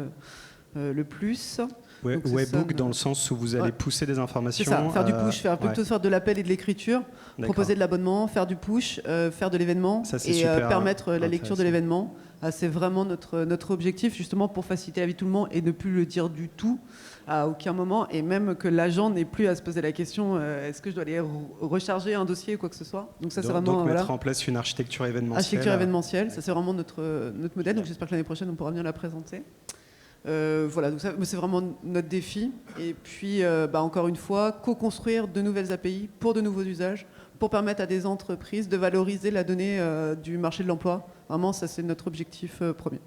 le plus. Ouais, webhook dans le sens où vous allez pousser des informations. C'est ça, faire du push, plutôt faire de l'appel et de l'écriture, proposer de l'abonnement, faire du push, faire de l'événement et permettre la lecture de l'événement. C'est vraiment notre objectif, justement, pour faciliter la vie de tout le monde et ne plus le dire du tout à aucun moment. Et même que l'agent n'ait plus à se poser la question est-ce que je dois aller recharger un dossier ou quoi que ce soit. Donc, ça, c'est vraiment. Donc, mettre en place une architecture événementielle. Architecture événementielle, ça, c'est vraiment notre modèle. Donc, j'espère que l'année prochaine, on pourra venir la présenter. Voilà, donc ça, c'est vraiment notre défi. Et puis, encore une fois, co-construire de nouvelles API pour de nouveaux usages, pour permettre à des entreprises de valoriser la donnée du marché de l'emploi. Vraiment, ça, c'est notre objectif premier.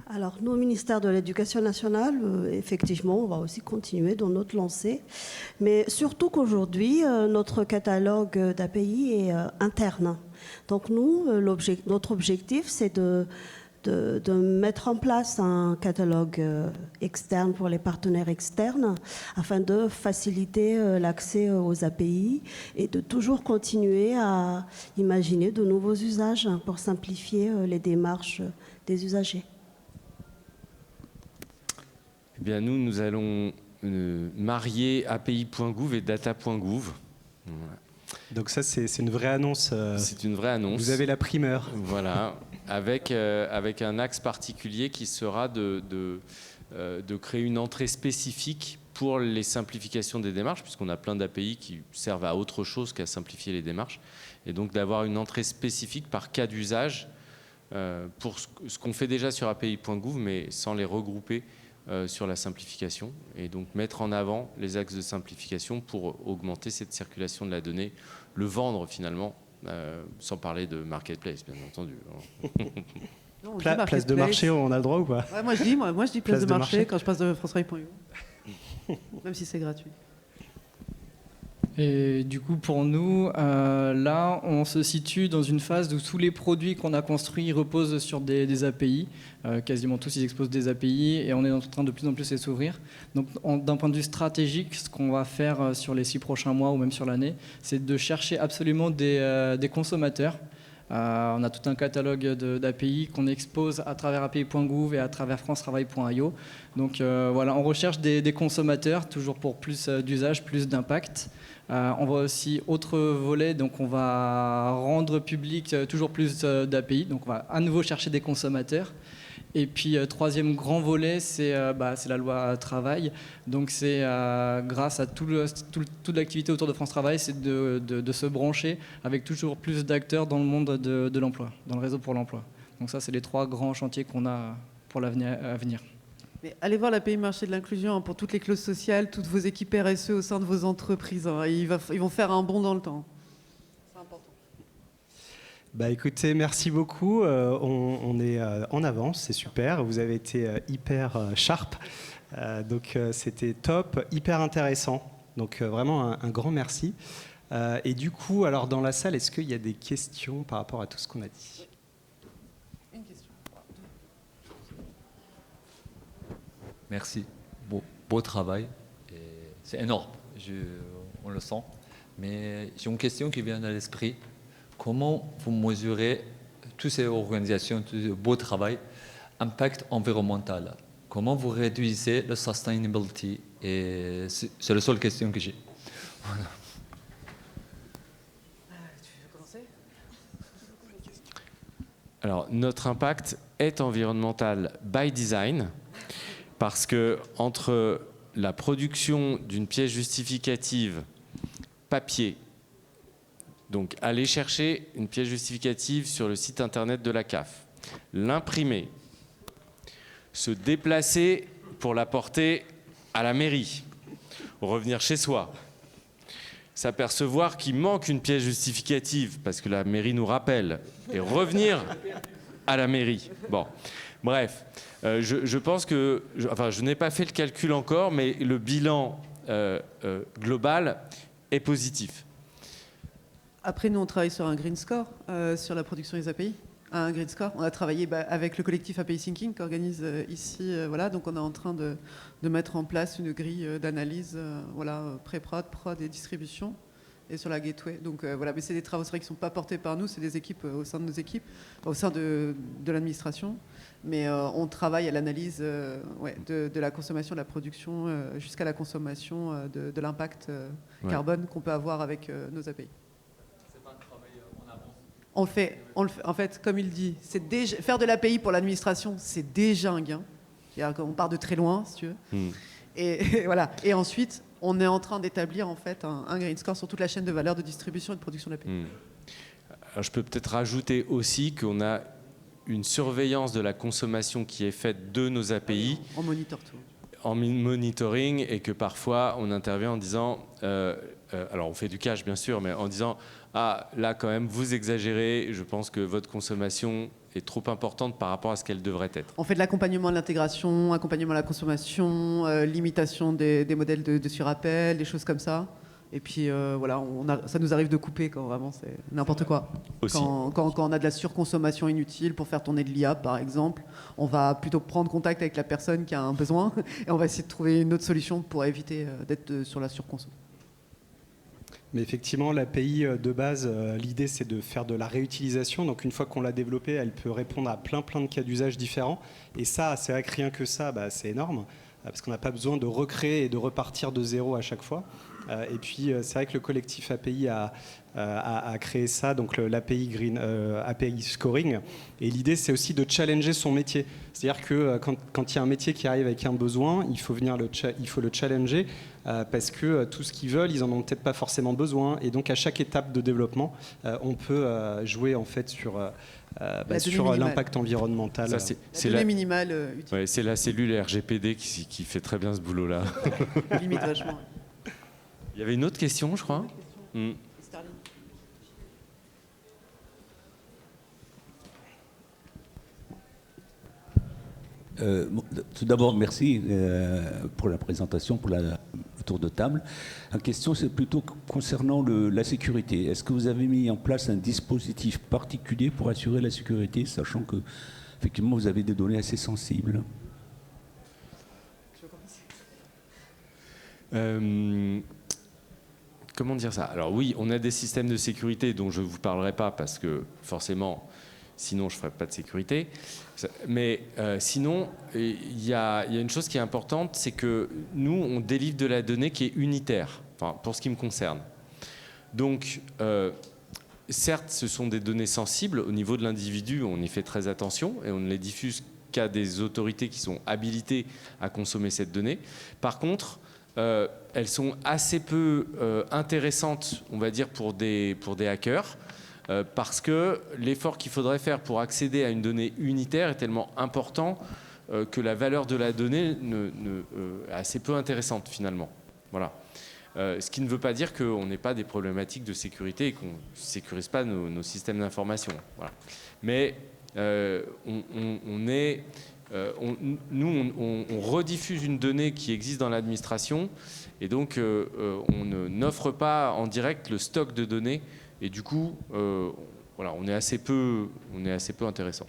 Alors, nous, au ministère de l'Éducation nationale, effectivement, on va aussi continuer dans notre lancée. Mais surtout qu'aujourd'hui, notre catalogue d'API est interne. Donc, nous, notre objectif, c'est de mettre en place un catalogue externe pour les partenaires externes afin de faciliter l'accès aux API et de toujours continuer à imaginer de nouveaux usages pour simplifier les démarches des usagers. Eh bien, nous allons marier API.gouv et data.gouv. Voilà. Donc ça, c'est une vraie annonce. C'est une vraie annonce. Vous avez la primeur. Voilà, avec un axe particulier qui sera de créer une entrée spécifique pour les simplifications des démarches, puisqu'on a plein d'API qui servent à autre chose qu'à simplifier les démarches. Et donc d'avoir une entrée spécifique par cas d'usage pour ce qu'on fait déjà sur API.gouv, mais sans les regrouper sur la simplification, et donc mettre en avant les axes de simplification pour augmenter cette circulation de la donnée, le vendre finalement, sans parler de marketplace bien entendu. Non, place de marché, on a le droit ou pas? Ouais, moi je dis place de marché quand je passe de francetravail.io, même si c'est gratuit. Et du coup, pour nous, là, on se situe dans une phase où tous les produits qu'on a construits reposent sur des API. Quasiment tous, ils exposent des API et on est en train de plus en plus les s'ouvrir. Donc, d'un point de vue stratégique, ce qu'on va faire sur les 6 prochains mois ou même sur l'année, c'est de chercher absolument des consommateurs. On a tout un catalogue d'API qu'on expose à travers API.gouv et à travers francetravail.io. Donc voilà, on recherche des consommateurs, toujours pour plus d'usage, plus d'impact. On voit aussi autre volet, donc on va rendre public toujours plus d'API. Donc on va à nouveau chercher des consommateurs. Et puis troisième grand volet, c'est la loi travail. Donc c'est grâce à toute l'activité autour de France Travail, c'est de se brancher avec toujours plus d'acteurs dans le monde de l'emploi, dans le réseau pour l'emploi. Donc ça, c'est les 3 grands chantiers qu'on a pour l'avenir à venir. Mais allez voir l'API marché de l'inclusion pour toutes les clauses sociales, toutes vos équipes RSE au sein de vos entreprises. Ils vont faire un bond dans le temps. C'est important. Bah écoutez, merci beaucoup. On est en avance, c'est super. Vous avez été hyper sharp. Donc c'était top, hyper intéressant. Donc vraiment un grand merci. Et du coup, alors dans la salle, est-ce qu'il y a des questions par rapport à tout ce qu'on a dit? Une question. Merci. Beau travail. C'est énorme, on le sent. Mais j'ai une question qui vient à l'esprit. Comment vous mesurez toutes ces organisations, tout ce beau travail, impact environnemental? Comment vous réduisez la sustainability? Et c'est la seule question que j'ai. Voilà. Tu veux commencer? Alors, notre impact est environnemental by design, parce que entre la production d'une pièce justificative papier, donc aller chercher une pièce justificative sur le site internet de la CAF, l'imprimer, se déplacer pour la porter à la mairie, revenir chez soi, s'apercevoir qu'il manque une pièce justificative parce que la mairie nous rappelle, et revenir à la mairie. Bon, bref, je pense que, je n'ai pas fait le calcul encore, mais le bilan global est positif. Après, nous, on travaille sur un green score, sur la production des API. Un green score. On a travaillé avec le collectif API Thinking qu'organise ici. Voilà, donc on est en train de mettre en place une grille d'analyse, pré-prod, prod et distribution, et sur la gateway. Donc voilà, mais c'est des travaux, c'est vrai, qui ne sont pas portés par nous, c'est des équipes au sein de nos équipes, au sein de l'administration. Mais on travaille à l'analyse de la consommation, de la production, jusqu'à la consommation de l'impact carbone qu'on peut avoir avec nos API. On le fait, en fait, comme il dit, faire de l'API pour l'administration, c'est déjà un gain. On part de très loin, si tu veux. Et voilà. Et ensuite, on est en train d'établir en fait un green score sur toute la chaîne de valeur de distribution et de production de l'API. Alors, je peux peut-être rajouter aussi qu'on a une surveillance de la consommation qui est faite de nos API. On monitor tout. En monitoring, et que parfois on intervient en disant, alors on fait du cash bien sûr, mais en disant, ah là quand même vous exagérez, je pense que votre consommation est trop importante par rapport à ce qu'elle devrait être. On fait de l'accompagnement à l'intégration, accompagnement à la consommation, limitation des modèles de surappel, des choses comme ça. Et puis voilà, ça nous arrive de couper quand vraiment c'est n'importe quoi. Quand on a de la surconsommation inutile pour faire tourner de l'IA, par exemple, on va plutôt prendre contact avec la personne qui a un besoin et on va essayer de trouver une autre solution pour éviter d'être sur la surconsommation. Mais effectivement, l'API de base, l'idée c'est de faire de la réutilisation. Donc une fois qu'on l'a développée, elle peut répondre à plein de cas d'usage différents. Et ça, c'est vrai que rien que ça, c'est énorme, parce qu'on n'a pas besoin de recréer et de repartir de zéro à chaque fois. Et puis c'est vrai que le collectif API a créé ça, donc l'API Green API Scoring. Et l'idée c'est aussi de challenger son métier. C'est-à-dire que quand il y a un métier qui arrive avec un besoin, il faut le challenger parce que tout ce qu'ils veulent, ils en ont peut-être pas forcément besoin. Et donc à chaque étape de développement, on peut jouer en fait sur l'impact environnemental. Ça, c'est la donnée minimale utile. Ouais, c'est la cellule RGPD qui fait très bien ce boulot-là. Limite vachement. Il y avait une autre question, je crois. Tout d'abord, merci pour la présentation, pour le tour de table. La question, c'est plutôt concernant la sécurité. Est-ce que vous avez mis en place un dispositif particulier pour assurer la sécurité, sachant que, effectivement, vous avez des données assez sensibles? Comment dire ça? Alors oui, on a des systèmes de sécurité dont je ne vous parlerai pas parce que forcément, sinon je ne ferai pas de sécurité. Mais sinon, il y a une chose qui est importante, c'est que nous, on délivre de la donnée qui est unitaire, enfin, pour ce qui me concerne. Donc, certes, ce sont des données sensibles. Au niveau de l'individu, on y fait très attention et on ne les diffuse qu'à des autorités qui sont habilitées à consommer cette donnée. Par contre, elles sont assez peu intéressantes, on va dire, pour des hackers, parce que l'effort qu'il faudrait faire pour accéder à une donnée unitaire est tellement important que la valeur de la donnée est assez peu intéressante finalement. Voilà. Ce qui ne veut pas dire qu'on n'ait pas des problématiques de sécurité et qu'on ne sécurise pas nos systèmes d'information. Voilà. Mais on rediffuse une donnée qui existe dans l'administration et donc on n'offre pas en direct le stock de données et du coup voilà, on est assez peu intéressant.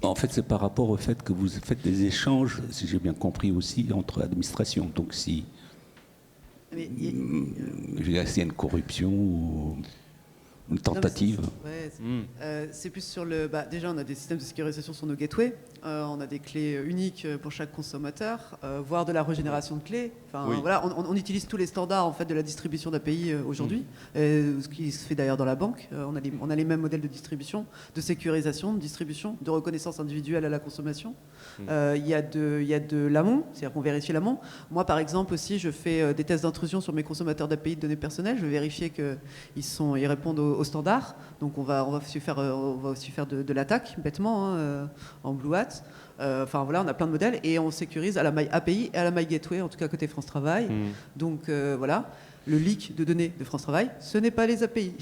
En fait, c'est par rapport au fait que vous faites des échanges, si j'ai bien compris aussi, entre administrations. Donc si Mais je dirais, s'il y a une corruption ou une tentative. C'est plus sur le. Déjà, on a des systèmes de sécurisation sur nos gateways. On a des clés uniques pour chaque consommateur, voire de la régénération de clés. Enfin, voilà, on utilise tous les standards en fait de la distribution d'API aujourd'hui, ce qui se fait d'ailleurs dans la banque. On a les mêmes modèles de distribution, de sécurisation, de distribution, de reconnaissance individuelle à la consommation. Il y a de l'amont, c'est-à-dire qu'on vérifie l'amont. Moi, par exemple, aussi, je fais des tests d'intrusion sur mes consommateurs d'API de données personnelles. Je vais vérifier qu'ils répondent aux standards. Donc, on va aussi faire de l'attaque, bêtement, en Blue Hat. Enfin voilà, on a plein de modèles et on sécurise à la maille API et à la maille Gateway, en tout cas côté France Travail. Donc voilà, le leak de données de France Travail, ce n'est pas les API.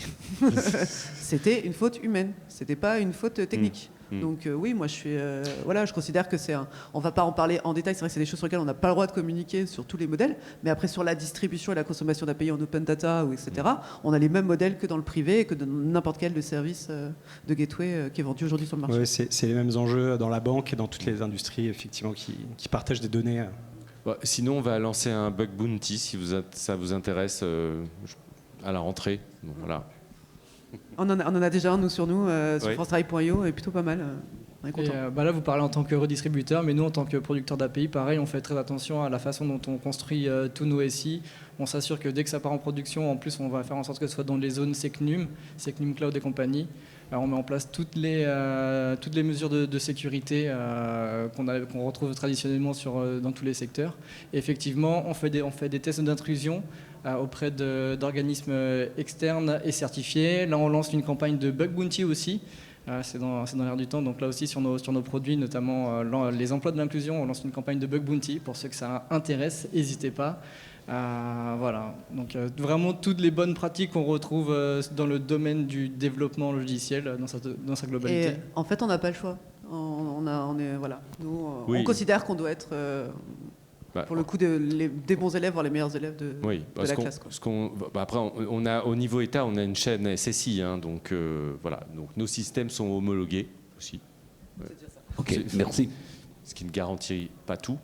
C'était une faute humaine, c'était pas une faute technique. Donc oui, moi je considère que on va pas en parler en détail, c'est vrai que c'est des choses sur lesquelles on n'a pas le droit de communiquer sur tous les modèles, mais après sur la distribution et la consommation d'API en open data, etc., on a les mêmes modèles que dans le privé et que dans n'importe quel de service de gateway qui est vendu aujourd'hui sur le marché. Oui, c'est les mêmes enjeux dans la banque et dans toutes les industries effectivement qui partagent des données. Sinon, on va lancer un bug bounty si ça vous intéresse à la rentrée. Bon, voilà. On en a déjà un, nous, sur FranceTravail.io, et plutôt pas mal. On est content. Là, vous parlez en tant que redistributeur, mais nous, en tant que producteur d'API, pareil, on fait très attention à la façon dont on construit tous nos SI. On s'assure que dès que ça part en production, en plus, on va faire en sorte que ce soit dans les zones SecNum Cloud et compagnie. On met en place toutes les mesures de sécurité qu'on retrouve traditionnellement dans tous les secteurs. Et effectivement, on fait des tests d'intrusion auprès d'organismes externes et certifiés. Là, on lance une campagne de bug bounty aussi. C'est dans l'air du temps. Donc là aussi, sur nos produits, notamment les emplois de l'inclusion, on lance une campagne de bug bounty. Pour ceux que ça intéresse, n'hésitez pas. Voilà. Donc vraiment toutes les bonnes pratiques qu'on retrouve dans le domaine du développement logiciel dans sa globalité. Et en fait, on n'a pas le choix. On considère qu'on doit être... pour le coup, des bons élèves, voire les meilleurs élèves de la classe. Après, on a, au niveau État, on a une chaîne SSI, donc voilà. Donc nos systèmes sont homologués aussi. Ok, merci. Ce qui ne garantit pas tout.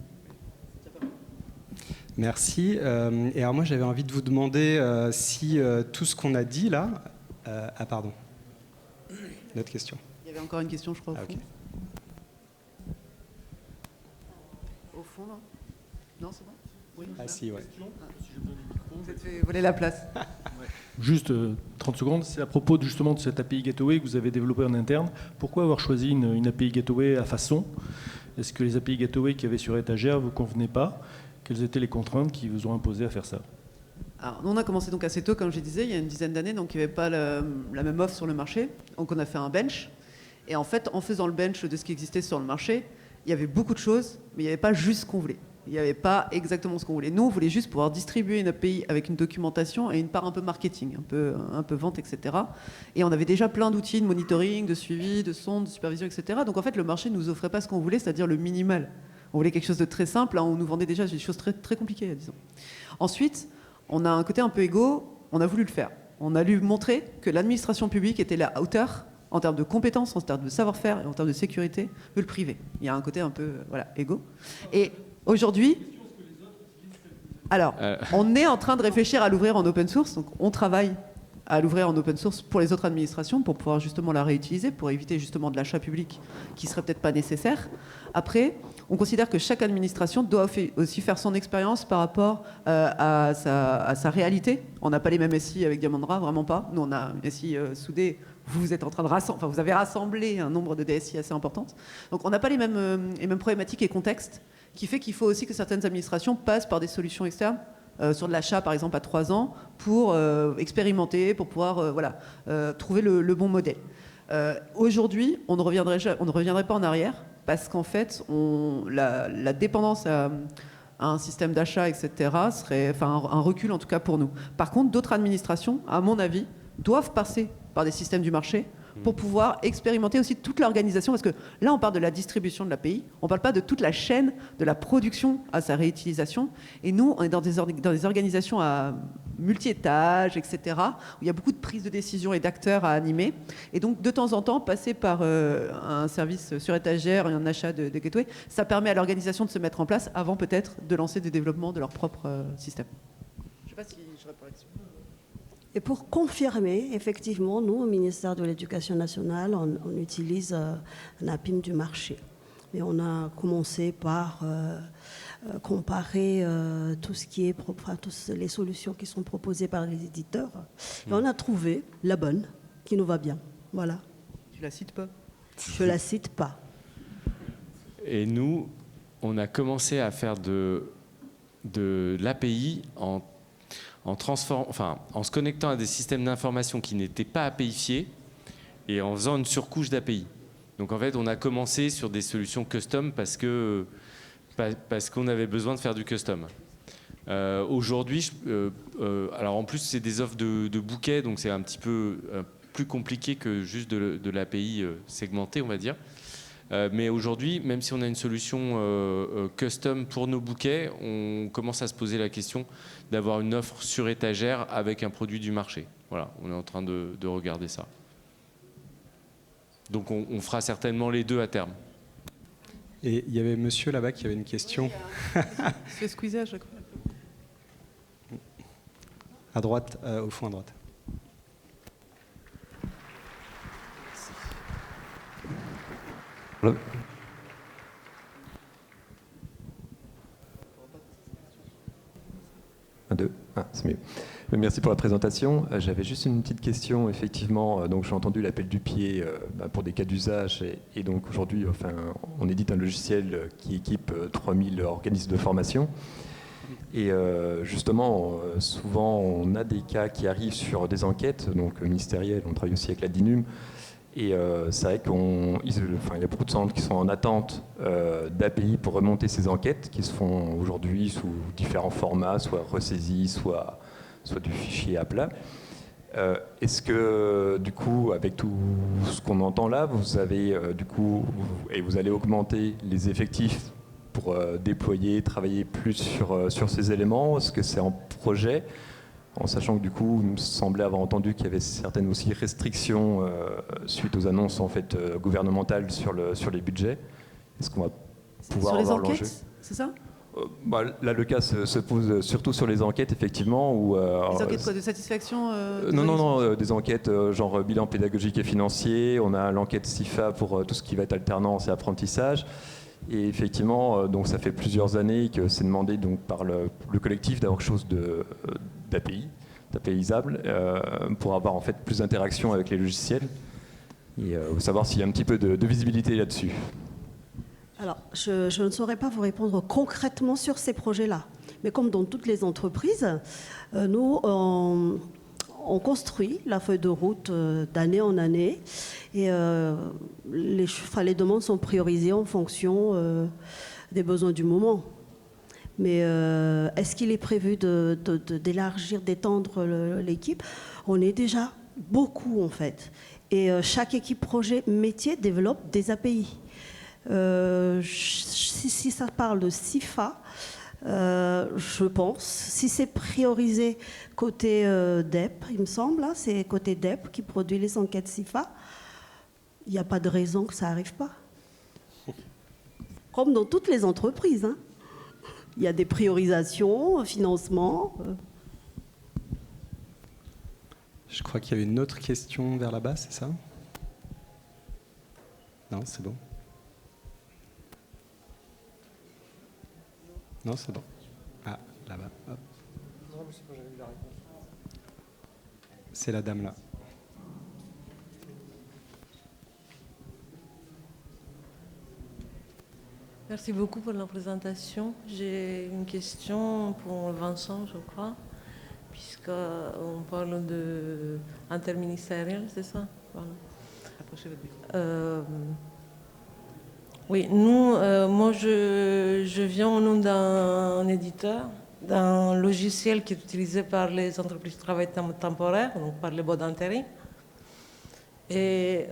Merci. Et alors moi, j'avais envie de vous demander si tout ce qu'on a dit là... pardon. Une autre question. Il y avait encore une question, je crois, au fond. Okay. Au fond, là. Non, c'est bon. Oui, si, ouais. Vous êtes fait voler la place. Juste 30 secondes, c'est à propos justement de cette API Gateway que vous avez développé en interne. Pourquoi avoir choisi une API Gateway à façon? Est-ce que les API Gateway qu'il y avait sur étagère ne vous convenaient pas? Quelles étaient les contraintes qui vous ont imposé à faire ça? Alors, on a commencé donc assez tôt, comme je disais, il y a une dizaine d'années, donc il n'y avait pas la même offre sur le marché. Donc on a fait un bench. Et en fait, en faisant le bench de ce qui existait sur le marché, il y avait beaucoup de choses, mais il n'y avait pas juste ce qu'on voulait. Il n'y avait pas exactement ce qu'on voulait. Nous, on voulait juste pouvoir distribuer une API avec une documentation et une part un peu marketing, un peu vente, etc. Et on avait déjà plein d'outils de monitoring, de suivi, de sonde, de supervision, etc. Donc en fait, le marché ne nous offrait pas ce qu'on voulait, c'est-à-dire le minimal. On voulait quelque chose de très simple, on nous vendait déjà des choses très, très compliquées, disons. Ensuite, on a un côté un peu égo, on a voulu le faire. On a voulu montrer que l'administration publique était à la hauteur en termes de compétences, en termes de savoir-faire et en termes de sécurité que le privé. Il y a un côté un peu égo. Et aujourd'hui, alors, on est en train de réfléchir à l'ouvrir en open source, donc on travaille à l'ouvrir en open source pour les autres administrations, pour pouvoir justement la réutiliser, pour éviter justement de l'achat public qui serait peut-être pas nécessaire. Après, on considère que chaque administration doit aussi faire son expérience par rapport à sa réalité. On n'a pas les mêmes SI avec Diamandra, vraiment pas. Nous, on a une SI soudée. Vous êtes en train de vous avez rassemblé un nombre de DSI assez importante. Donc, on n'a pas les mêmes problématiques et contextes, qui fait qu'il faut aussi que certaines administrations passent par des solutions externes. Sur de l'achat, par exemple, à 3 ans, pour expérimenter, pour pouvoir trouver le bon modèle. Aujourd'hui, on ne reviendrait pas en arrière, parce qu'en fait, la dépendance à un système d'achat, etc., serait un recul, en tout cas pour nous. Par contre, d'autres administrations, à mon avis, doivent passer par des systèmes du marché pour pouvoir expérimenter aussi toute l'organisation, parce que là, on parle de la distribution de l'API, on ne parle pas de toute la chaîne de la production à sa réutilisation. Et nous, on est dans des organisations à multi-étages, etc., où il y a beaucoup de prises de décision et d'acteurs à animer. Et donc, de temps en temps, passer par un service sur étagère et un achat de gateway, ça permet à l'organisation de se mettre en place avant peut-être de lancer des développements de leur propre système. Je ne sais pas si je réponds là-dessus. Et pour confirmer, effectivement, nous, au ministère de l'Éducation nationale, on utilise un APIM du marché. Mais on a commencé par comparer tout ce qui est propre, toutes les solutions qui sont proposées par les éditeurs. Et on a trouvé la bonne, qui nous va bien. Voilà. Tu la cites pas? Je la cite pas. Et nous, on a commencé à faire de l'API en se connectant à des systèmes d'information qui n'étaient pas APIfiés et en faisant une surcouche d'API. Donc en fait, on a commencé sur des solutions custom parce qu'on avait besoin de faire du custom. Aujourd'hui, alors en plus, c'est des offres de bouquets, donc c'est un petit peu plus compliqué que juste de l'API segmentée, on va dire. Mais aujourd'hui, même si on a une solution custom pour nos bouquets, on commence à se poser la question d'avoir une offre sur étagère avec un produit du marché. Voilà, on est en train de regarder ça. Donc on fera certainement les deux à terme. Et il y avait monsieur là-bas qui avait une question. Il se fait squeezer à chaque fois. À droite, au fond à droite. Hello. Un, deux. Ah, c'est mieux. Merci pour la présentation. J'avais juste une petite question. Effectivement, donc j'ai entendu l'appel du pied pour des cas d'usage. Et donc aujourd'hui, enfin, on édite un logiciel qui équipe 3000 organismes de formation. Et justement, souvent, on a des cas qui arrivent sur des enquêtes donc ministérielles. On travaille aussi avec la DINUM. Et c'est vrai qu'il y a beaucoup de centres qui sont en attente d'API pour remonter ces enquêtes qui se font aujourd'hui sous différents formats, soit ressaisis, soit du fichier à plat. Est-ce que, du coup, avec tout ce qu'on entend là, vous avez, vous allez augmenter les effectifs pour déployer, travailler plus sur ces éléments? Est-ce que c'est en projet? En sachant que du coup, il me semblait avoir entendu qu'il y avait certaines aussi restrictions suite aux annonces en fait gouvernementales sur les budgets. Est-ce qu'on va pouvoir avoir l'enjeu? Sur les enquêtes, c'est ça? Là, le cas se pose surtout sur les enquêtes, effectivement. Les enquêtes quoi, de satisfaction Non, des enquêtes genre bilan pédagogique et financier. On a l'enquête CIFA pour tout ce qui va être alternance et apprentissage. Et effectivement, donc ça fait plusieurs années que c'est demandé donc, par le collectif d'avoir quelque chose d'APIisable pour avoir en fait plus d'interaction avec les logiciels et savoir s'il y a un petit peu de visibilité là-dessus. Alors, je ne saurais pas vous répondre concrètement sur ces projets-là. Mais comme dans toutes les entreprises, nous, on construit la feuille de route d'année en année et les demandes sont priorisées en fonction des besoins du moment. Mais est-ce qu'il est prévu d'élargir, d'étendre l'équipe? On est déjà beaucoup en fait. Et chaque équipe projet métier développe des API. Si ça parle de CIFA, je pense, si c'est priorisé côté DEP, il me semble, hein, c'est côté DEP qui produit les enquêtes CIFA, il n'y a pas de raison que ça n'arrive pas. Comme dans toutes les entreprises, hein. Il y a des priorisations, financement. Je crois qu'il y avait une autre question vers là-bas, c'est ça? Non, c'est bon. Non, c'est bon. Ah, là-bas. Hop. C'est la dame là. Merci beaucoup pour la présentation. J'ai une question pour Vincent, je crois, puisqu'on parle d'interministériel, c'est ça? Voilà. Approchez votre micro. Oui, moi je viens au nom d'un éditeur, d'un logiciel qui est utilisé par les entreprises de travail temporaire, donc par les boîtes d'intérim. Et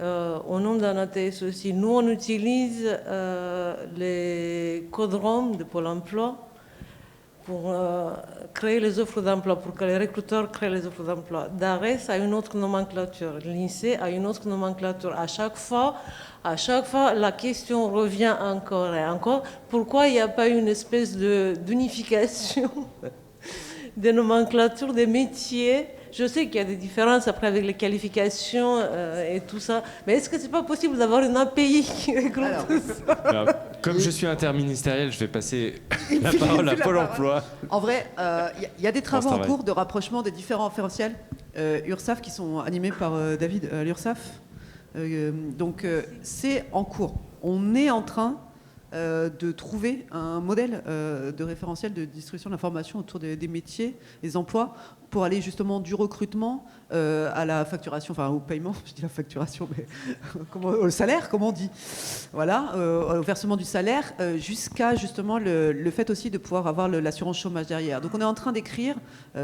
au nom d'un ATS aussi, nous on utilise les codrons de Pôle emploi pour créer les offres d'emploi, pour que les recruteurs créent les offres d'emploi. DARES a une autre nomenclature, l'INSEE a une autre nomenclature. À chaque fois, la question revient encore et encore. Pourquoi il n'y a pas une espèce d'unification des nomenclatures des métiers? Je sais qu'il y a des différences après avec les qualifications et tout ça, mais est-ce que c'est pas possible d'avoir une API qui regroupe tout ça? Alors, comme je suis interministériel, je vais passer la parole à Pôle emploi. En vrai, il y a des travaux en cours de rapprochement des différents référentiels URSSAF qui sont animés par David à l'URSSAF. Donc c'est en cours. On est en train de trouver un modèle de référentiel de distribution de l'information autour des métiers, des emplois, pour aller justement du recrutement à la facturation, enfin au paiement, je dis la facturation, mais au salaire, comme on dit, voilà, au versement du salaire, jusqu'à justement le fait aussi de pouvoir avoir l'assurance chômage derrière. Donc on est en train d'écrire,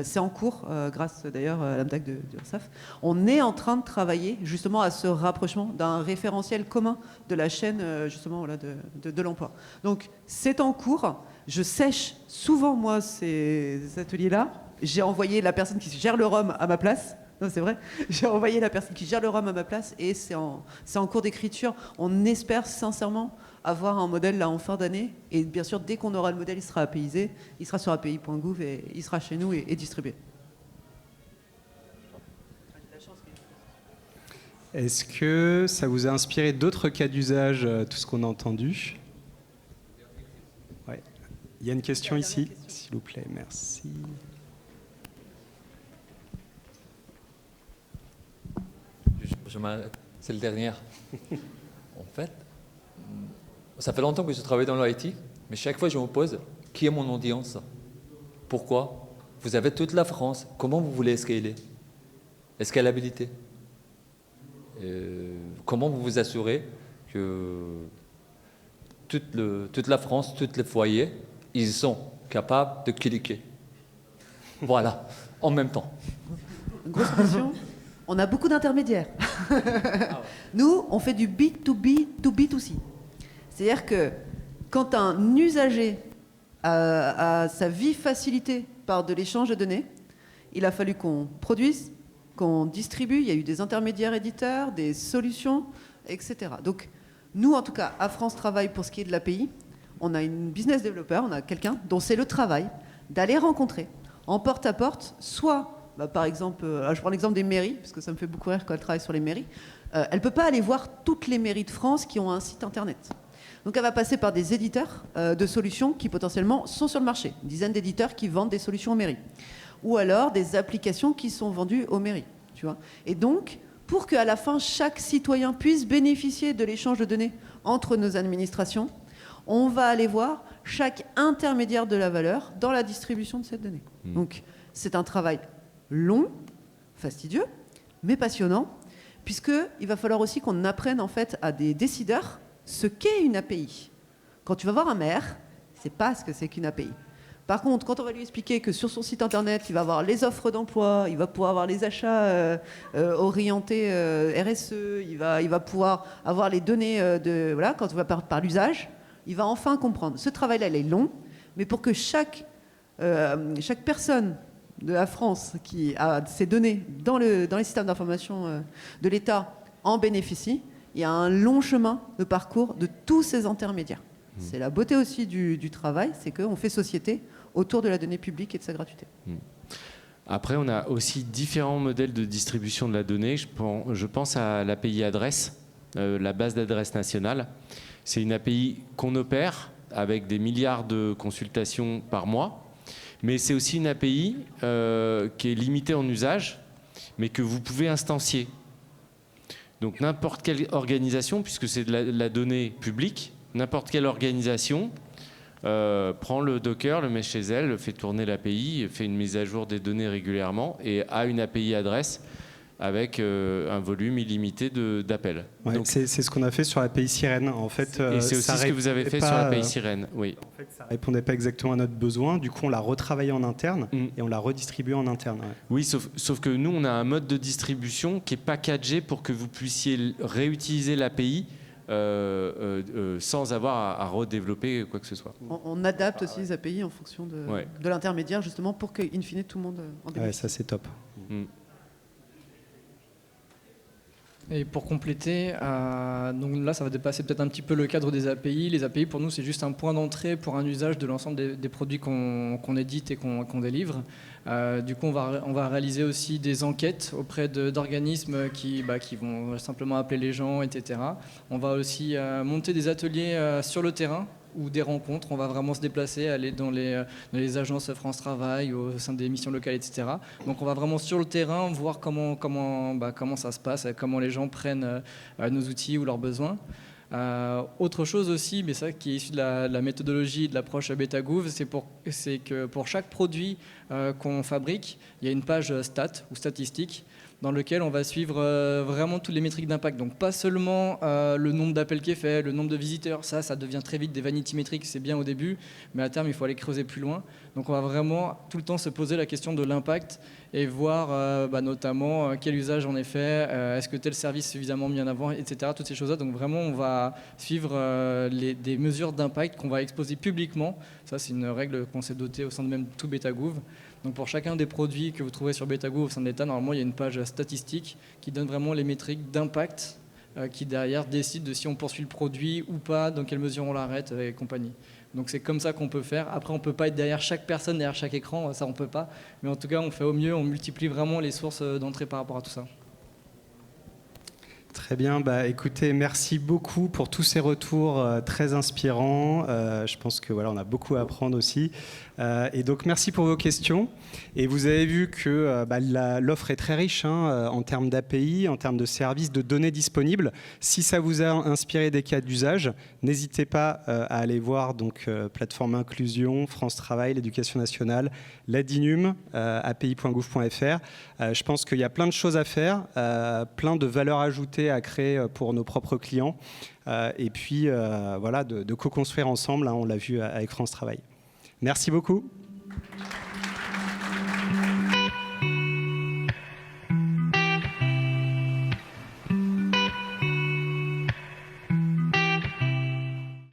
c'est en cours, grâce d'ailleurs à l'AMDAC de l'URSSAF, on est en train de travailler justement à ce rapprochement d'un référentiel commun de la chaîne justement voilà, de l'emploi. Donc c'est en cours, je sèche souvent moi ces ateliers-là. J'ai envoyé la personne qui gère le rhum à ma place. Non, c'est vrai. J'ai envoyé la personne qui gère le rhum à ma place et c'est en cours d'écriture. On espère sincèrement avoir un modèle là en fin d'année. Et bien sûr, dès qu'on aura le modèle, il sera apaisé. Il sera sur api.gouv et il sera chez nous et distribué. Est-ce que ça vous a inspiré d'autres cas d'usage, tout ce qu'on a entendu? Ouais. Il y a une question ici, s'il vous plaît. Merci. C'est le dernier. En fait, ça fait longtemps que je travaille dans l'IT, mais chaque fois je me pose, qui est mon audience? Pourquoi? Vous avez toute la France, comment vous voulez scaler? Scalabilité. Comment vous vous assurez que toute la France, tous les foyers, ils sont capables de cliquer? Voilà, en même temps. Grosse question. On a beaucoup d'intermédiaires. Nous, on fait du B2B to B2C. C'est-à-dire que quand un usager a sa vie facilitée par de l'échange de données, il a fallu qu'on produise, qu'on distribue. Il y a eu des intermédiaires éditeurs, des solutions, etc. Donc, nous, en tout cas, à France Travail, pour ce qui est de l'API, on a une business développeur, on a quelqu'un dont c'est le travail d'aller rencontrer en porte-à-porte, soit... par exemple, je prends l'exemple des mairies, parce que ça me fait beaucoup rire quand elle travaille sur les mairies. Elle ne peut pas aller voir toutes les mairies de France qui ont un site internet. Donc elle va passer par des éditeurs de solutions qui potentiellement sont sur le marché. Une dizaine d'éditeurs qui vendent des solutions aux mairies. Ou alors des applications qui sont vendues aux mairies. Tu vois. Et donc, pour qu'à la fin, chaque citoyen puisse bénéficier de l'échange de données entre nos administrations, on va aller voir chaque intermédiaire de la valeur dans la distribution de cette donnée. Donc c'est un travail long, fastidieux, mais passionnant, puisqu'il va falloir aussi qu'on apprenne en fait à des décideurs ce qu'est une API. Quand tu vas voir un maire, il ne sait pas ce que c'est qu'une API. Par contre, quand on va lui expliquer que sur son site internet, il va avoir les offres d'emploi, il va pouvoir avoir les achats orientés RSE, il va pouvoir avoir les données voilà, quand on va par l'usage, il va enfin comprendre. Ce travail-là, il est long, mais pour que chaque personne de la France qui a ces données dans les systèmes d'information de l'État en bénéficie, il y a un long chemin de parcours de tous ces intermédiaires. C'est la beauté aussi du travail, c'est qu'on fait société autour de la donnée publique et de sa gratuité. Après, on a aussi différents modèles de distribution de la donnée. Je pense à l'API adresse, la base d'adresse nationale. C'est une API qu'on opère avec des milliards de consultations par mois. Mais c'est aussi une API qui est limitée en usage, mais que vous pouvez instancier. Donc n'importe quelle organisation, puisque c'est de la donnée publique, n'importe quelle organisation prend le Docker, le met chez elle, fait tourner l'API, fait une mise à jour des données régulièrement et a une API adresse avec un volume illimité d'appels. Ouais, c'est ce qu'on a fait sur l'API Sirène. En fait, et c'est aussi ce que vous avez fait sur l'API Sirène. Oui. En fait, ça ne répondait pas exactement à notre besoin. Du coup, on l'a retravaillé en interne et on l'a redistribué en interne. Ouais. Oui, sauf que nous, on a un mode de distribution qui est packagé pour que vous puissiez réutiliser l'API sans avoir à redévelopper quoi que ce soit. On adapte aussi les API en fonction de l'intermédiaire, justement, pour qu'in fine, tout le monde en bénéficie. Ouais, ça, c'est top. Et pour compléter, donc là, ça va dépasser peut-être un petit peu le cadre des API. Les API, pour nous, c'est juste un point d'entrée pour un usage de l'ensemble des produits qu'on édite et qu'on délivre. Du coup, on va réaliser aussi des enquêtes auprès d'organismes qui vont simplement appeler les gens, etc. On va aussi monter des ateliers sur le terrain ou des rencontres. On va vraiment se déplacer, aller dans les agences France Travail, au sein des missions locales, etc. Donc on va vraiment sur le terrain voir comment ça se passe, comment les gens prennent nos outils ou leurs besoins. Autre chose aussi, mais ça qui est issu de la méthodologie de l'approche BetaGouv, c'est que pour chaque produit qu'on fabrique, il y a une page stat ou statistique dans lequel on va suivre vraiment toutes les métriques d'impact. Donc pas seulement le nombre d'appels qui est fait, le nombre de visiteurs, ça devient très vite des vanity métriques, c'est bien au début, mais à terme il faut aller creuser plus loin. Donc on va vraiment tout le temps se poser la question de l'impact et voir notamment quel usage en est fait, est-ce que tel service est suffisamment mis en avant, etc. Toutes ces choses-là. Donc vraiment on va suivre des mesures d'impact qu'on va exposer publiquement. Ça c'est une règle qu'on s'est dotée au sein de même tout BetaGouv. Donc pour chacun des produits que vous trouverez sur BetaGouv au sein de l'État, normalement il y a une page statistique qui donne vraiment les métriques d'impact qui derrière décide de si on poursuit le produit ou pas, dans quelle mesure on l'arrête et compagnie. Donc c'est comme ça qu'on peut faire. Après on ne peut pas être derrière chaque personne, derrière chaque écran, ça on ne peut pas. Mais en tout cas on fait au mieux, on multiplie vraiment les sources d'entrée par rapport à tout ça. Très bien, écoutez, merci beaucoup pour tous ces retours très inspirants. Je pense que on a beaucoup à apprendre aussi. Et donc merci pour vos questions. Et vous avez vu que l'offre est très riche en termes d'API, en termes de services, de données disponibles. Si ça vous a inspiré des cas d'usage, n'hésitez pas à aller voir donc plateforme inclusion, France Travail, l'Éducation nationale, l'ADINUM, api.gouv.fr. Je pense qu'il y a plein de choses à faire, plein de valeurs ajoutées à créer pour nos propres clients. Et puis de co-construire ensemble, on l'a vu avec France Travail. Merci beaucoup.